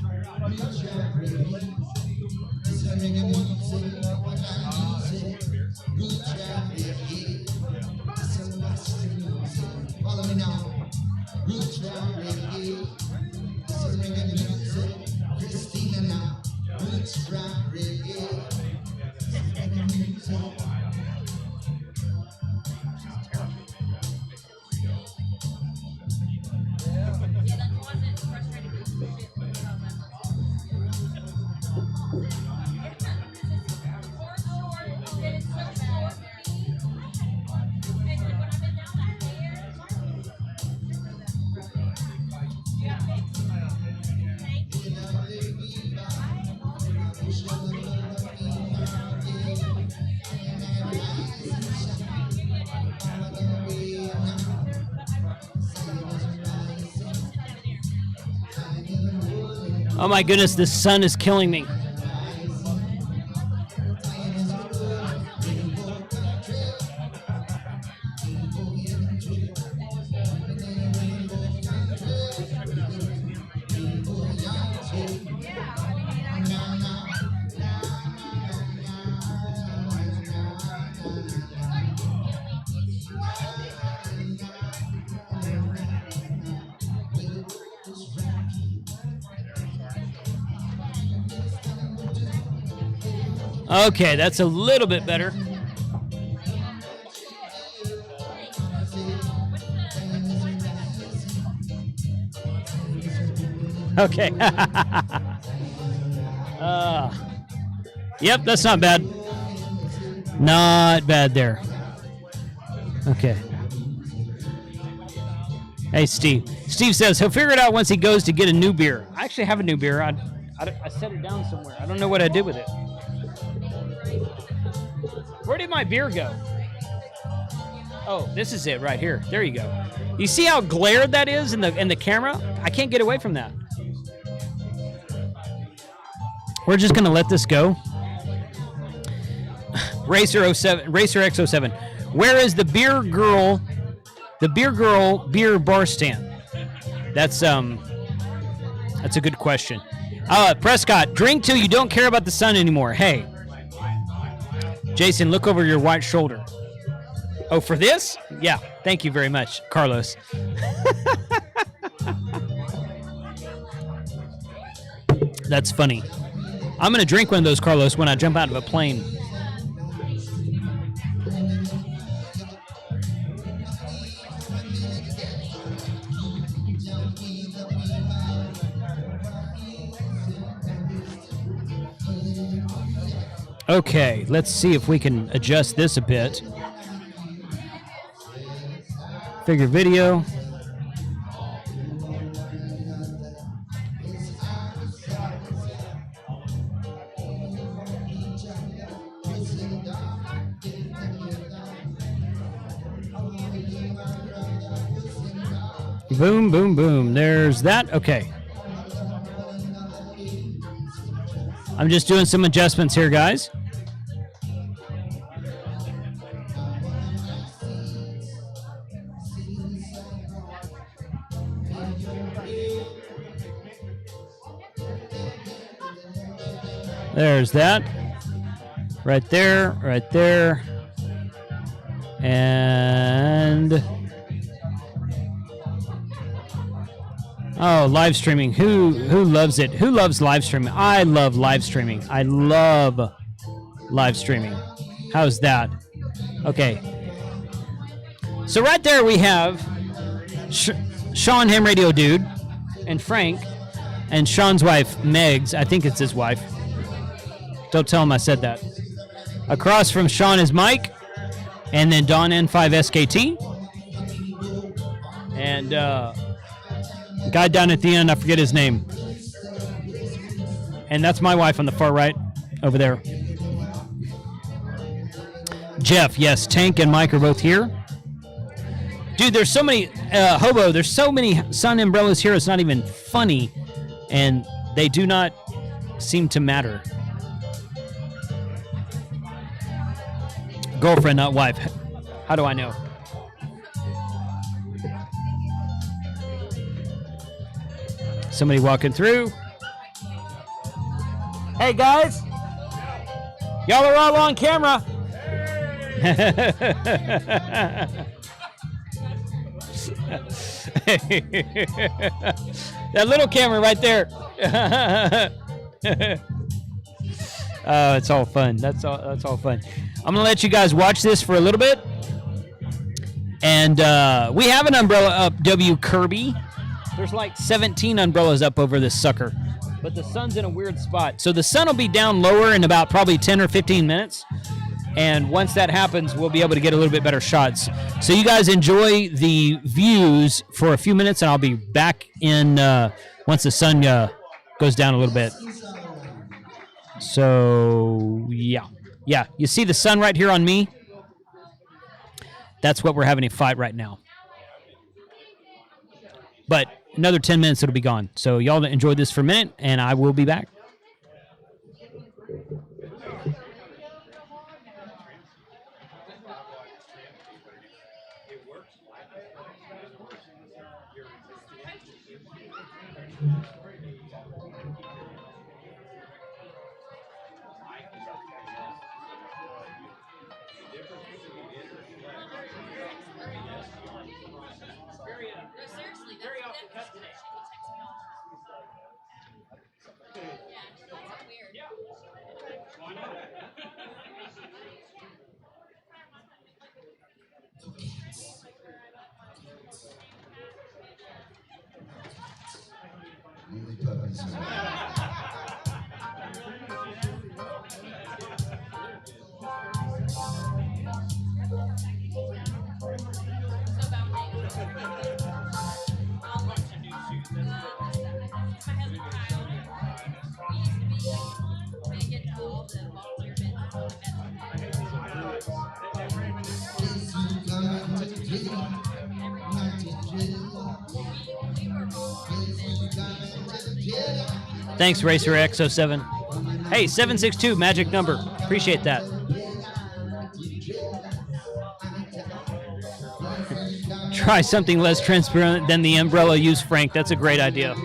Oh my goodness, this sun is killing me. Okay, that's a little bit better. Okay. Yep, that's not bad. Not bad there. Okay. Hey, Steve. Steve says he'll figure it out once he goes to get a new beer. I actually have a new beer. I set it down somewhere. I don't know what I did with it. Where did my beer go? Oh, this is it right here. There you go. You see how glared that is in the camera? I can't get away from that. We're just gonna let this go. Racer X07. Where is the beer girl? The beer girl beer bar stand. That's a good question. Prescott, drink till you don't care about the sun anymore. Hey, Jason, look over your white shoulder. Oh, for this? Yeah. Thank you very much, Carlos. That's funny. I'm going to drink one of those, Carlos, when I jump out of a plane. Okay, let's see if we can adjust this a bit. Figure video. Boom, boom, boom. There's that. Okay. I'm just doing some adjustments here, guys. There's that. Right there, right there. And... oh, live streaming. Who loves it? Who loves live streaming? I love live streaming. I love live streaming. How's that? Okay. So right there we have Sean Hamradio Dude and Frank and Sean's wife, Megs. I think it's his wife. Don't tell him I said that. Across from Sean is Mike, and then Don N5SKT. And the guy down at the end, I forget his name. And that's my wife on the far right over there. Jeff, yes, Tank and Mike are both here. Dude, there's so many, Hobo, there's so many sun umbrellas here, it's not even funny. And they do not seem to matter. Girlfriend, not wife. How do I know? Somebody walking through. Hey, guys. Y'all are all on camera. That little camera right there. Oh, it's all fun. That's all fun. I'm gonna let you guys watch this for a little bit. And we have an umbrella up, W. Kirby. There's like 17 umbrellas up over this sucker. But the sun's in a weird spot. So the sun will be down lower in about probably 10 or 15 minutes. And once that happens, we'll be able to get a little bit better shots. So you guys enjoy the views for a few minutes, and I'll be back in once the sun goes down a little bit. So, yeah. Yeah, you see the sun right here on me? That's what we're having a fight right now. But another 10 minutes, it'll be gone. So y'all enjoy this for a minute, and I will be back. Thanks, Racer X07. Hey, 762, magic number. Appreciate that. Try something less transparent than the umbrella. Use Frank. That's a great idea.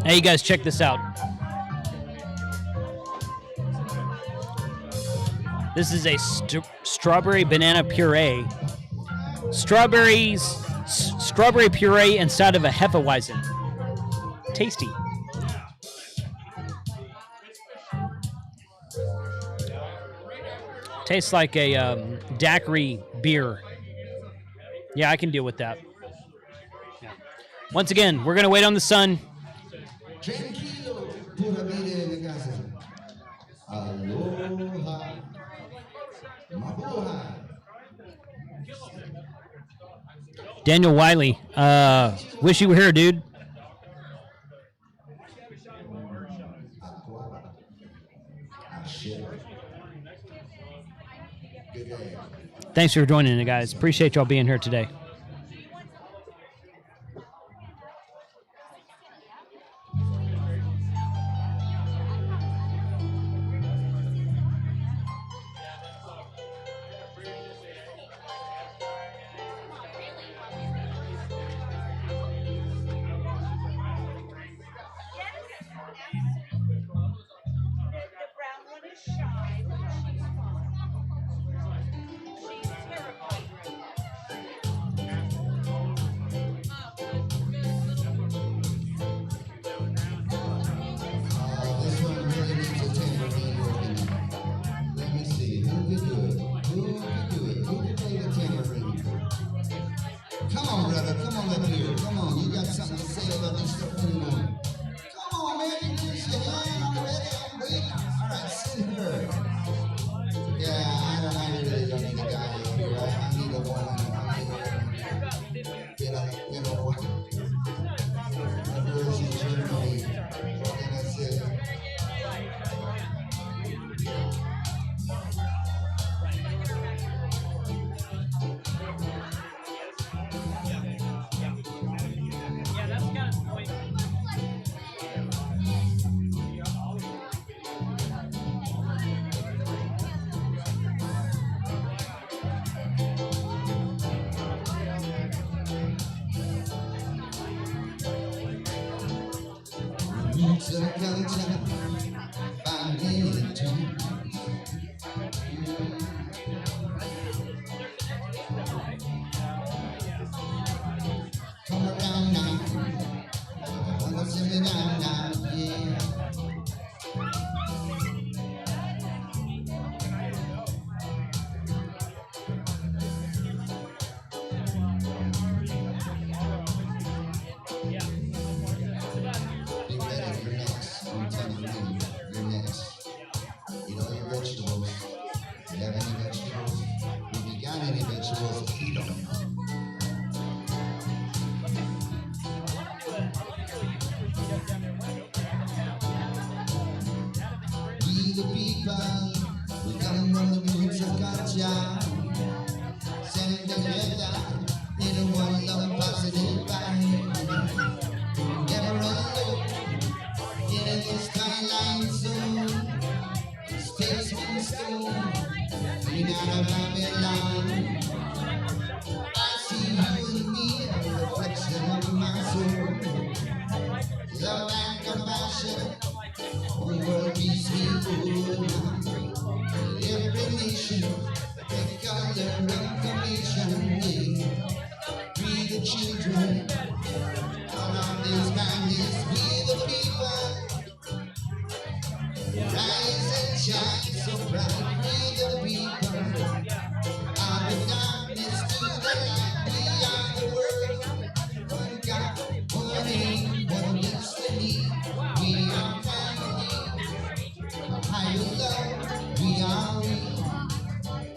Hey, you guys, check this out. This is a strawberry banana puree. Strawberry puree inside of a Hefeweizen. Tasty. Tastes like a daiquiri beer. Yeah, I can deal with that. Yeah. Once again, we're going to wait on the sun. Daniel Wiley, wish you were here, dude. Thanks for joining it, guys. Appreciate y'all being here today.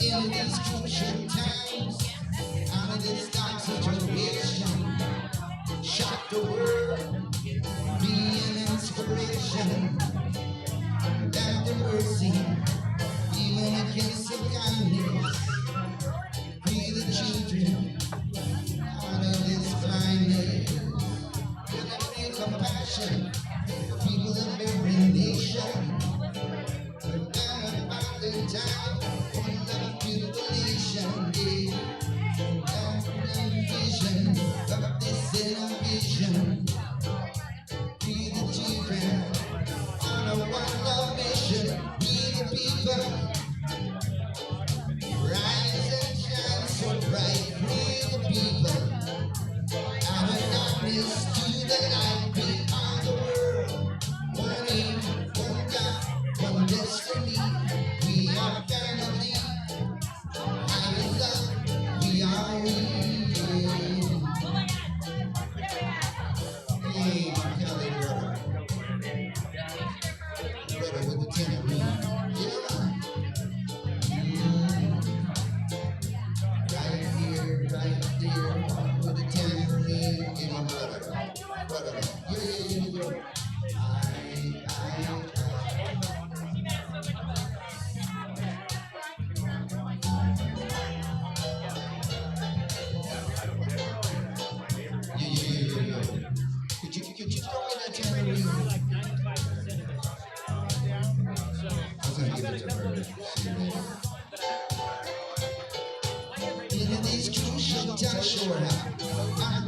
In these crucial times, out of this dark situation,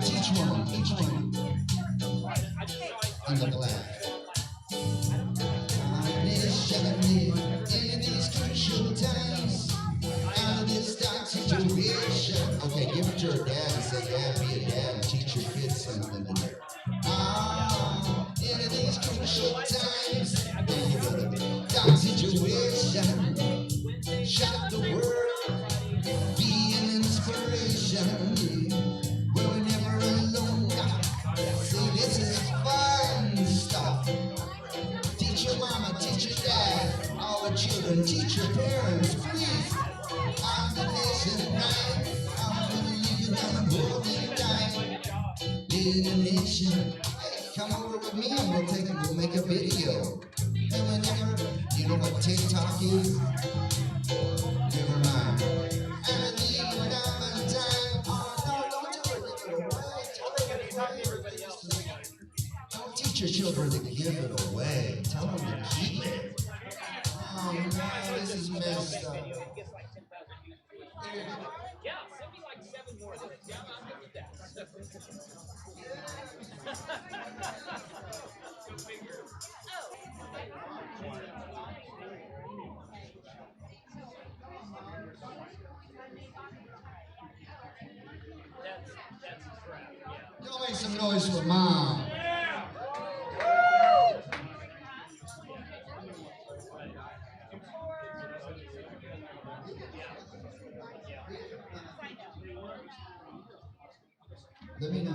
Teach one, each one. On the black. In these crucial times, out of this dark situation. Okay, give it to your dad and say, Dad, be a dad and teach your kids something. In these crucial times, dark situation. Shout the word, be an inspiration. We're never alone. See, this is fun stuff. Teach your mama, teach your dad, all the children, teach your parents, please. I'm the nation right. I'm gonna leave you down the golden time. Be the nation. Hey, come over with me and we'll make a video. And whenever, you know what TikTok is? Never mind. And leave you down the time. Oh, no, don't do it. Don't teach your children to give it away. Tell them to keep it. Oh man, this is messed up. Y'all make some noise for Mom. Let me know.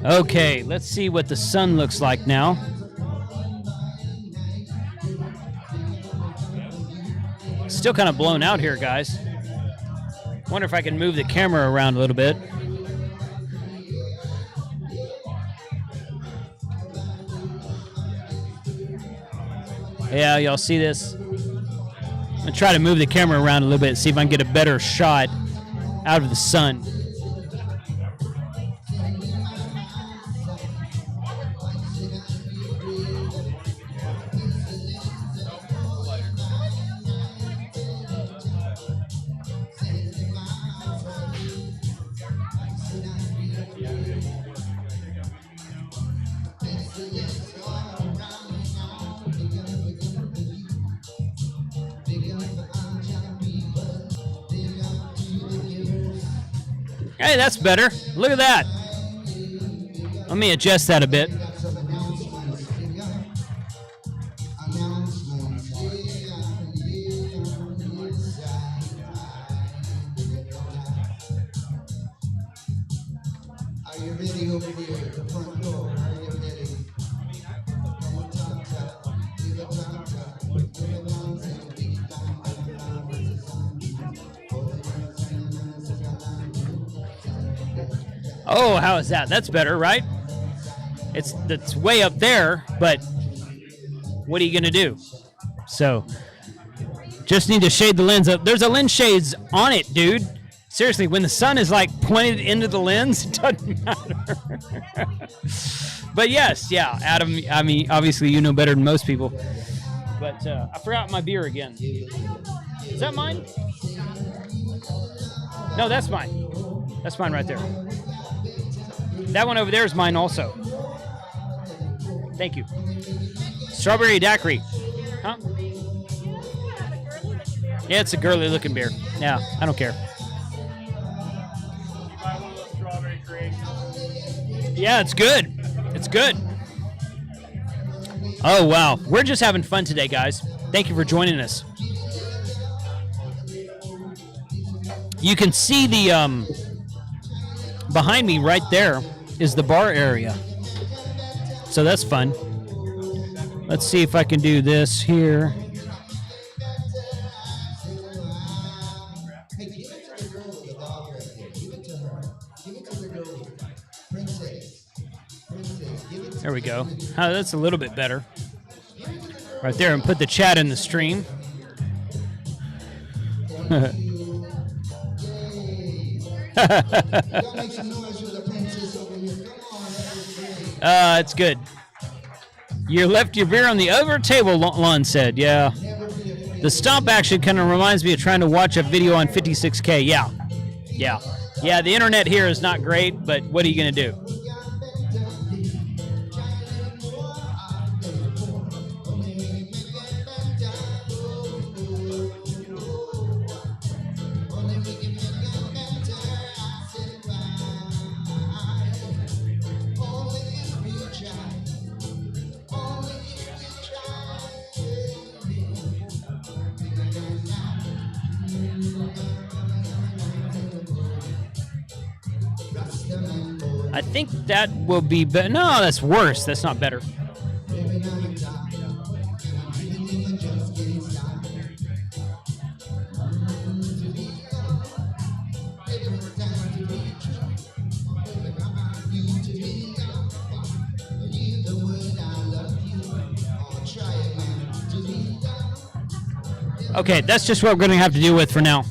Okay, let's see what the sun looks like now. Still kind of blown out here, guys. Wonder if I can move the camera around a little bit. Yeah, y'all see this? I'm gonna try to move the camera around a little bit, see if I can get a better shot out of the sun. Hey, that's better. Look at that. Let me adjust that a bit. Are you ready over here at the front door? Are you ready? Oh, how is that? That's better, right? It's way up there, but what are you gonna do? So, just need to shade the lens up. There's a lens shades on it, dude. Seriously, when the sun is like pointed into the lens, it doesn't matter. But yes, yeah, Adam, I mean, obviously you know better than most people. But I forgot my beer again. Is that mine? No, that's mine. That's mine right there. That one over there is mine also. Thank you. Strawberry daiquiri. Huh? Yeah, it's a girly looking beer. Yeah, I don't care. Yeah, it's good. It's good. Oh, wow. We're just having fun today, guys. Thank you for joining us. You can see the, behind me right there is the bar area. So that's fun. Let's see if I can do this here. There we go. Oh, that's a little bit better. Right there, and put the chat in the stream. It's good. You left your beer on the other table, Lon said. Yeah. The stomp action kind of reminds me of trying to watch a video on 56K. Yeah. Yeah. Yeah, the internet here is not great, but what are you going to do? I think that will be better. No, that's worse. That's not better. Okay, that's just what we're going to have to deal with for now.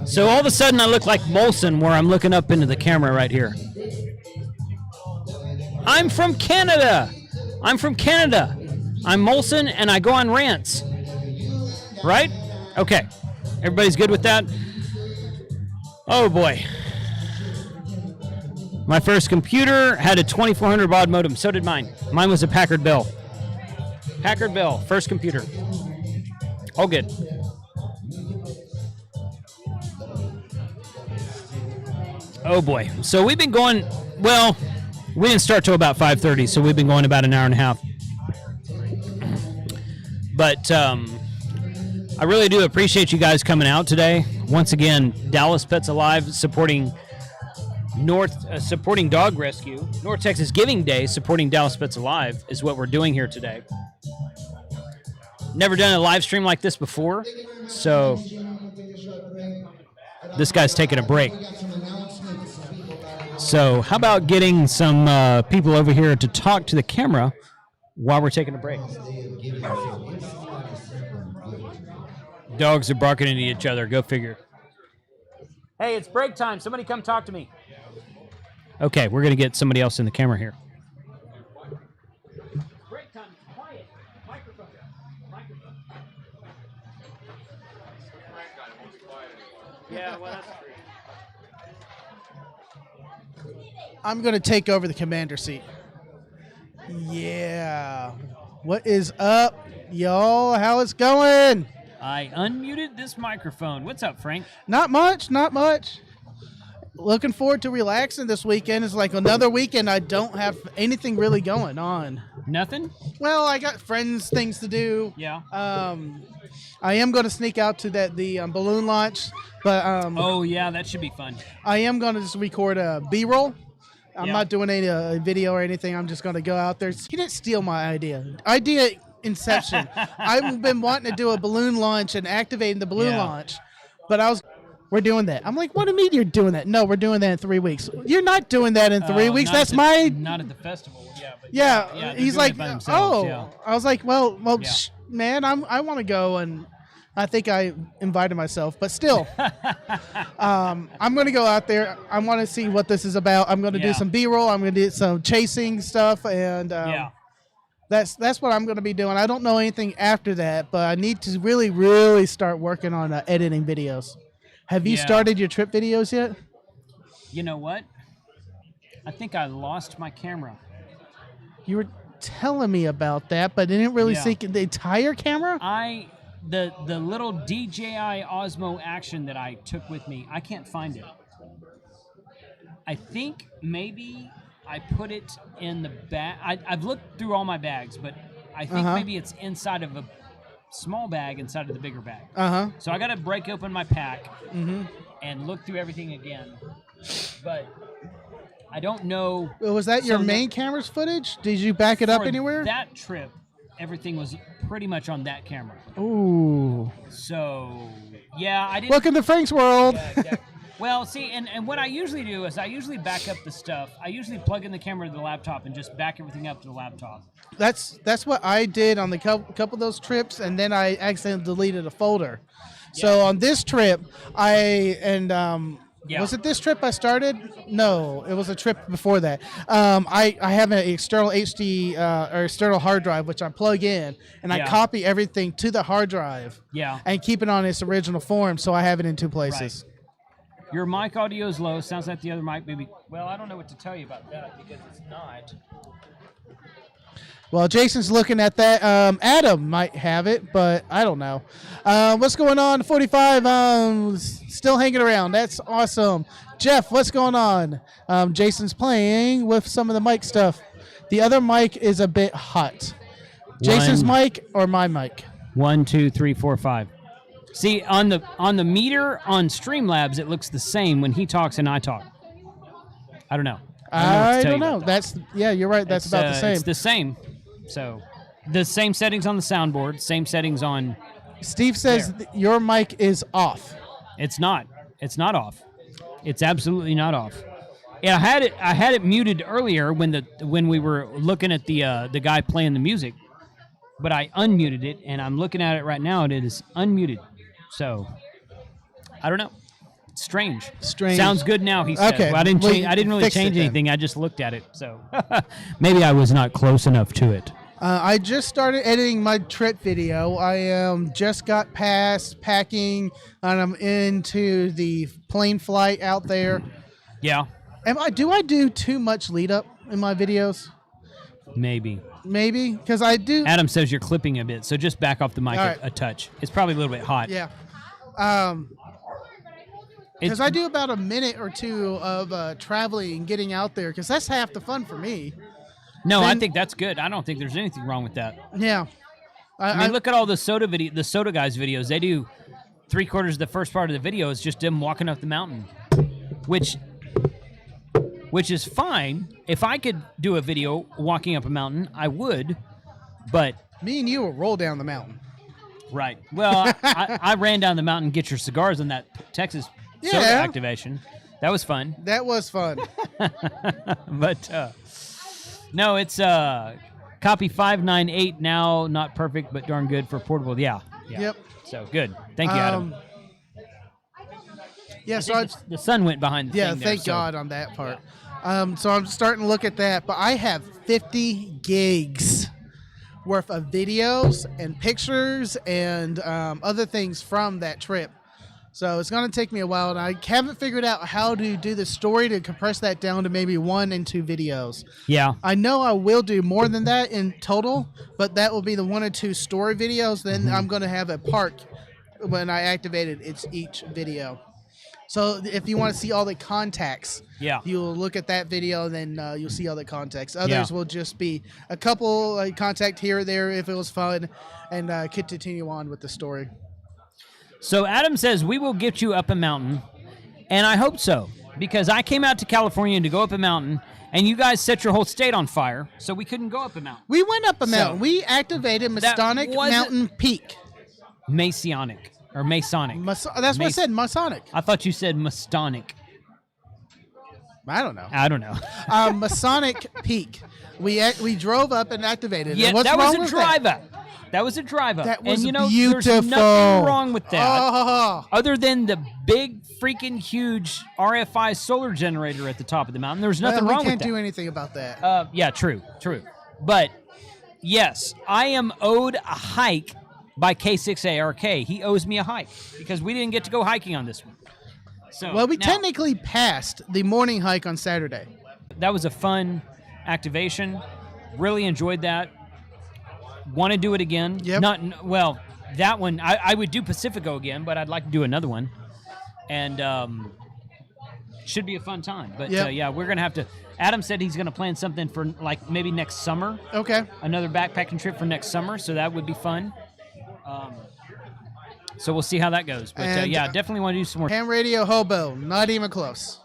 So all of a sudden I look like Molson where I'm looking up into the camera right here. I'm from Canada. I'm from Canada. I'm Molson and I go on rants. Right? Okay. Everybody's good with that? Oh boy. My first computer had a 2400 baud modem. So did mine. Mine was a Packard Bell. Packard Bell, first computer. All good. Oh boy. So we've been going, well, we didn't start till about 5:30, so we've been going about an hour and a half. But I really do appreciate you guys coming out today. Once again, Dallas Pets Alive supporting supporting Dog Rescue. North Texas Giving Day supporting Dallas Pets Alive is what we're doing here today. Never done a live stream like this before, so this guy's taking a break. So how about getting some people over here to talk to the camera while we're taking a break? Dogs are barking at each other. Go figure. Hey, it's break time. Somebody come talk to me. Okay, we're going to get somebody else in the camera here. Break time. Quiet. Microphone. Yeah, well, that's true. I'm going to take over the commander seat. Yeah. What is up, y'all? How it's going? I unmuted this microphone. What's up, Frank? Not much. Looking forward to relaxing this weekend. It's like another weekend I don't have anything really going on. Nothing? Well, I got things to do. Yeah. I am going to sneak out to the balloon launch, but oh yeah, that should be fun. I am going to just record a B-roll. I'm not doing any video or anything. I'm just going to go out there. He didn't steal my idea. Inception. I've been wanting to do a balloon launch and activating the balloon launch, but we're doing that. I'm like, what do you mean you're doing that? No, we're doing that in 3 weeks. You're not doing that in 3 weeks. That's not at the festival. Yeah. But he's like, I was like, well, man, I want to go, and I think I invited myself, but still, I'm going to go out there. I want to see what this is about. I'm going to do some B-roll. I'm going to do some chasing stuff, and that's what I'm going to be doing. I don't know anything after that, but I need to really, really start working on editing videos. Have you started your trip videos yet? You know what? I think I lost my camera. You were telling me about that, but I didn't really see the entire camera? The little DJI Osmo Action that I took with me, I can't find it. I think maybe I put it in the bag. I've looked through all my bags, but I think maybe it's inside of a small bag inside of the bigger bag. So I got to break open my pack and look through everything again. But I don't know. Was that your main camera's footage? Did you back it up anywhere? That trip, everything was pretty much on that camera. Ooh. So, yeah, I didn't. Welcome to Frank's world. Yeah, exactly. Well, see, and what I usually do is I usually back up the stuff. I usually plug in the camera to the laptop and just back everything up to the laptop. That's what I did on the couple of those trips, and then I accidentally deleted a folder. Yeah. So on this trip, was it this trip I started? No, it was a trip before that. I have an external HD or external hard drive, which I plug in, and I copy everything to the hard drive and keep it on its original form, so I have it in two places. Right. Your mic audio is low. Sounds like the other mic maybe. Well, I don't know what to tell you about that because it's not. Well, Jason's looking at that. Adam might have it, but I don't know. What's going on? 45 still hanging around. That's awesome. Jeff, what's going on? Jason's playing with some of the mic stuff. The other mic is a bit hot. Jason's mic or my mic? 1, 2, 3, 4, 5. See, on the meter on Streamlabs, it looks the same when he talks and I talk. I don't know. I don't know. You're right. That's about the same. It's the same. So, the same settings on the soundboard, same settings on. Steve says your mic is off. It's not. It's not off. It's absolutely not off. Yeah, I had it muted earlier when we were looking at the guy playing the music, but I unmuted it and I'm looking at it right now and it is unmuted. So, I don't know. Strange. Sounds good now, he said. Okay. Well, I didn't really change anything. I just looked at it. So, maybe I was not close enough to it. I just started editing my trip video. I just got past packing, and I'm into the plane flight out there. Yeah. Do I do too much lead up in my videos? Maybe, because I do. Adam says you're clipping a bit, so just back off the mic a touch. It's probably a little bit hot. Yeah. Because I do about a minute or two of traveling and getting out there, because that's half the fun for me. No, I think that's good. I don't think there's anything wrong with that. Yeah. I mean, look at all the soda guys videos. They do 3/4 of the first part of the video is just them walking up the mountain, which is fine. If I could do a video walking up a mountain, I would, but me and you will roll down the mountain. Right. Well, I ran down the mountain and get your cigars on that Texas soda activation. That was fun. That was fun. But no, it's copy 598 now. Not perfect, but darn good for portable. Yeah. Yep. So good. Thank you, Adam. Yeah. So the sun went behind the thing there, thank God on that part. So I'm starting to look at that, but I have 50 gigs worth of videos and pictures and other things from that trip. So it's going to take me a while, and I haven't figured out how to do the story to compress that down to maybe 1 and 2 videos. Yeah. I know I will do more than that in total, but that will be the 1 or 2 story videos. Then I'm going to have a park when I activate it. It's each video. So if you want to see all the contacts, you'll look at that video, and then you'll see all the contacts. Others will just be a couple contact here or there if it was fun, and continue on with the story. So Adam says, we will get you up a mountain, and I hope so, because I came out to California to go up a mountain, and you guys set your whole state on fire, so we couldn't go up a mountain. We went up a mountain. We activated Masonic Mountain Peak. Masonic. Or Masonic. That's what I said, Masonic. I thought you said Masonic. I don't know. Masonic Peak. We drove up and activated it. Yeah, What's that wrong was a with drive up. That was a drive up. That was and, beautiful. There's nothing wrong with that. Other than the big, freaking huge RFI solar generator at the top of the mountain. There's nothing wrong with that. We can't do anything about that. Yeah, true. But, yes, I am owed a hike by K6ARK. He owes me a hike because we didn't get to go hiking on this one. So we technically passed the morning hike on Saturday. That was a fun activation. Really enjoyed that. Want to do it again. Yep. That one, I would do Pacifico again, but I'd like to do another one. And should be a fun time. But we're going to have to. Adam said he's going to plan something for maybe next summer. Okay. Another backpacking trip for next summer, so that would be fun. So we'll see how that goes. But definitely want to do some more. Hamradio Hobo, not even close.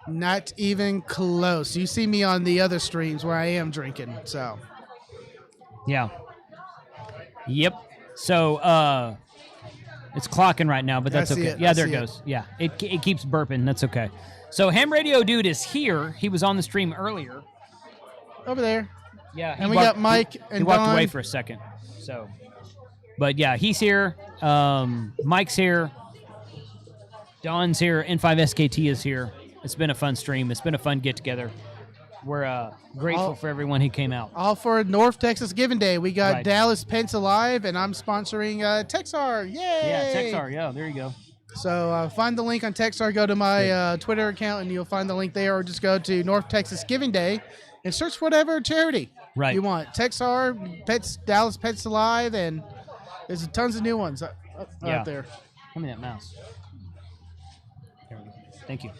Not even close. You see me on the other streams where I am drinking, so. Yeah. Yep. So it's clocking right now, but that's okay. Yeah, there it goes. Yeah, it keeps burping. That's okay. So Hamradio Dude is here. He was on the stream earlier. Over there. Yeah. And we got Mike and He walked Don. away for a second. So, but yeah, he's here. Mike's here. Don's here. N5SKT is here. It's been a fun stream. It's been a fun get together. We're grateful for everyone who came out. All for North Texas Giving Day. We got Dallas Pence Alive, and I'm sponsoring Texar. Yay! Yeah, Texar. Yeah, there you go. So find the link on Texar. Go to my Twitter account, and you'll find the link there, or just go to North Texas Giving Day and search whatever charity you want. Texar, Pets, Dallas Pets Alive, and there's tons of new ones out there. Give me that mouse. There we go. Thank you.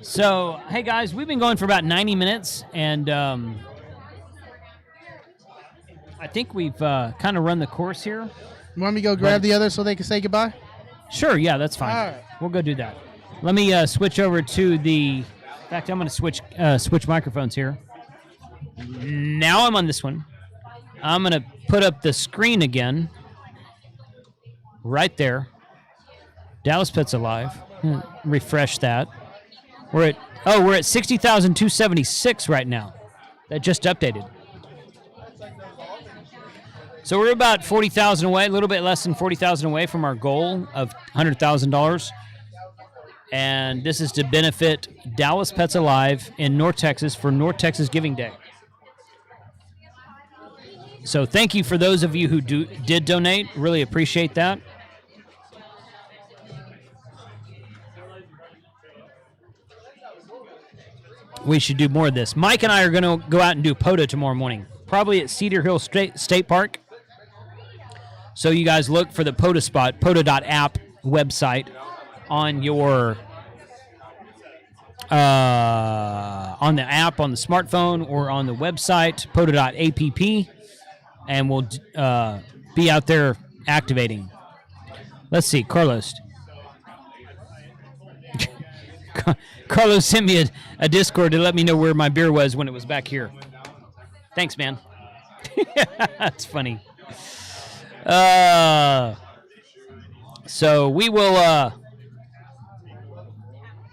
So, hey guys, we've been going for about 90 minutes, and I think we've kind of run the course here. You want me to go grab the others so they can say goodbye? Sure, yeah, that's fine. All right. We'll go do that. Let me switch over to the... In fact, I'm going to switch microphones here. Now I'm on this one. I'm going to put up the screen again. Right there. Dallas Pets Alive. Refresh that. We're at 60,276 right now. That just updated. So we're about 40,000 away, a little bit less than 40,000 away from our goal of $100,000. And this is to benefit Dallas Pets Alive in North Texas for North Texas Giving Day. So thank you for those of you who did donate. Really appreciate that. We should do more of this. Mike and I are going to go out and do POTA tomorrow morning, probably at Cedar Hill State Park. So you guys look for the POTA spot, POTA.app website on your on the app on the smartphone or on the website, POTA.app. and we'll be out there activating. Let's see, Carlos. Carlos sent me a Discord to let me know where my beer was when it was back here. Thanks, man. That's funny. So we will... all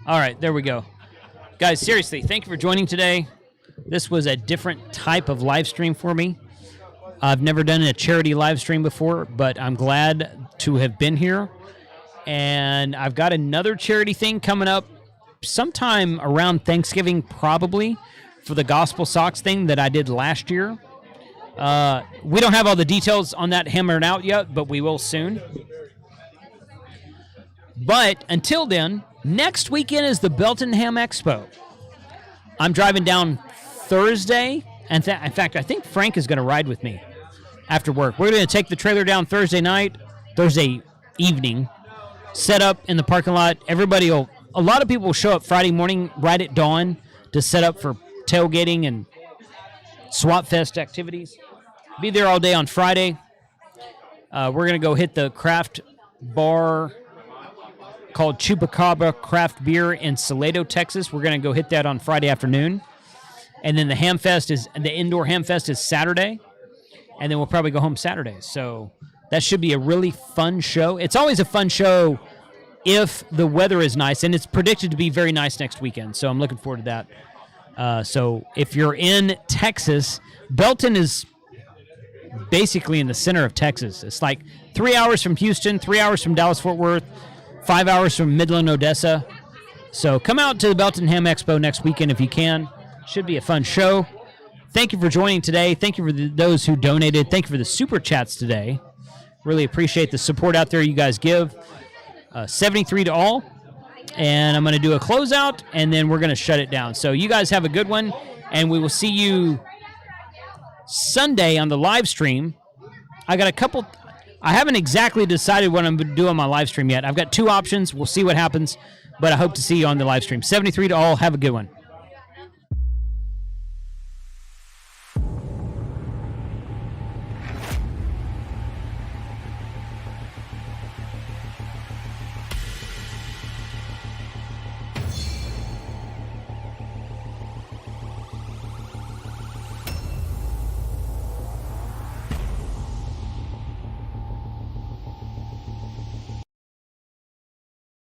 right, there we go. Guys, seriously, thank you for joining today. This was a different type of live stream for me. I've never done a charity live stream before, but I'm glad to have been here. And I've got another charity thing coming up sometime around Thanksgiving, probably, for the Gospel Socks thing that I did last year. We don't have all the details on that hammered out yet, but we will soon. But until then, next weekend is the Beltingham Expo. I'm driving down Thursday. And in fact, I think Frank is going to ride with me after work. We're going to take the trailer down Thursday evening, set up in the parking lot. A lot of people will show up Friday morning right at dawn to set up for tailgating and Swap Fest activities. Be there all day on Friday. We're going to go hit the craft bar called Chupacabra Craft Beer in Salado, Texas. We're going to go hit that on Friday afternoon. And then the indoor ham fest is Saturday. And then we'll probably go home Saturday. So that should be a really fun show. It's always a fun show if the weather is nice. And it's predicted to be very nice next weekend. So I'm looking forward to that. So if you're in Texas, Belton is basically in the center of Texas. It's like 3 hours from Houston, 3 hours from Dallas-Fort Worth, 5 hours from Midland, Odessa. So come out to the Beltingham Expo next weekend if you can. Should be a fun show. Thank you for joining today. Thank you for those who donated. Thank you for the super chats today. Really appreciate the support out there you guys give. 73 to all. And I'm going to do a closeout, and then we're going to shut it down. So you guys have a good one, and we will see you Sunday on the live stream. I haven't exactly decided what I'm going to do on my live stream yet. I've got two options. We'll see what happens, but I hope to see you on the live stream. 73 to all. Have a good one.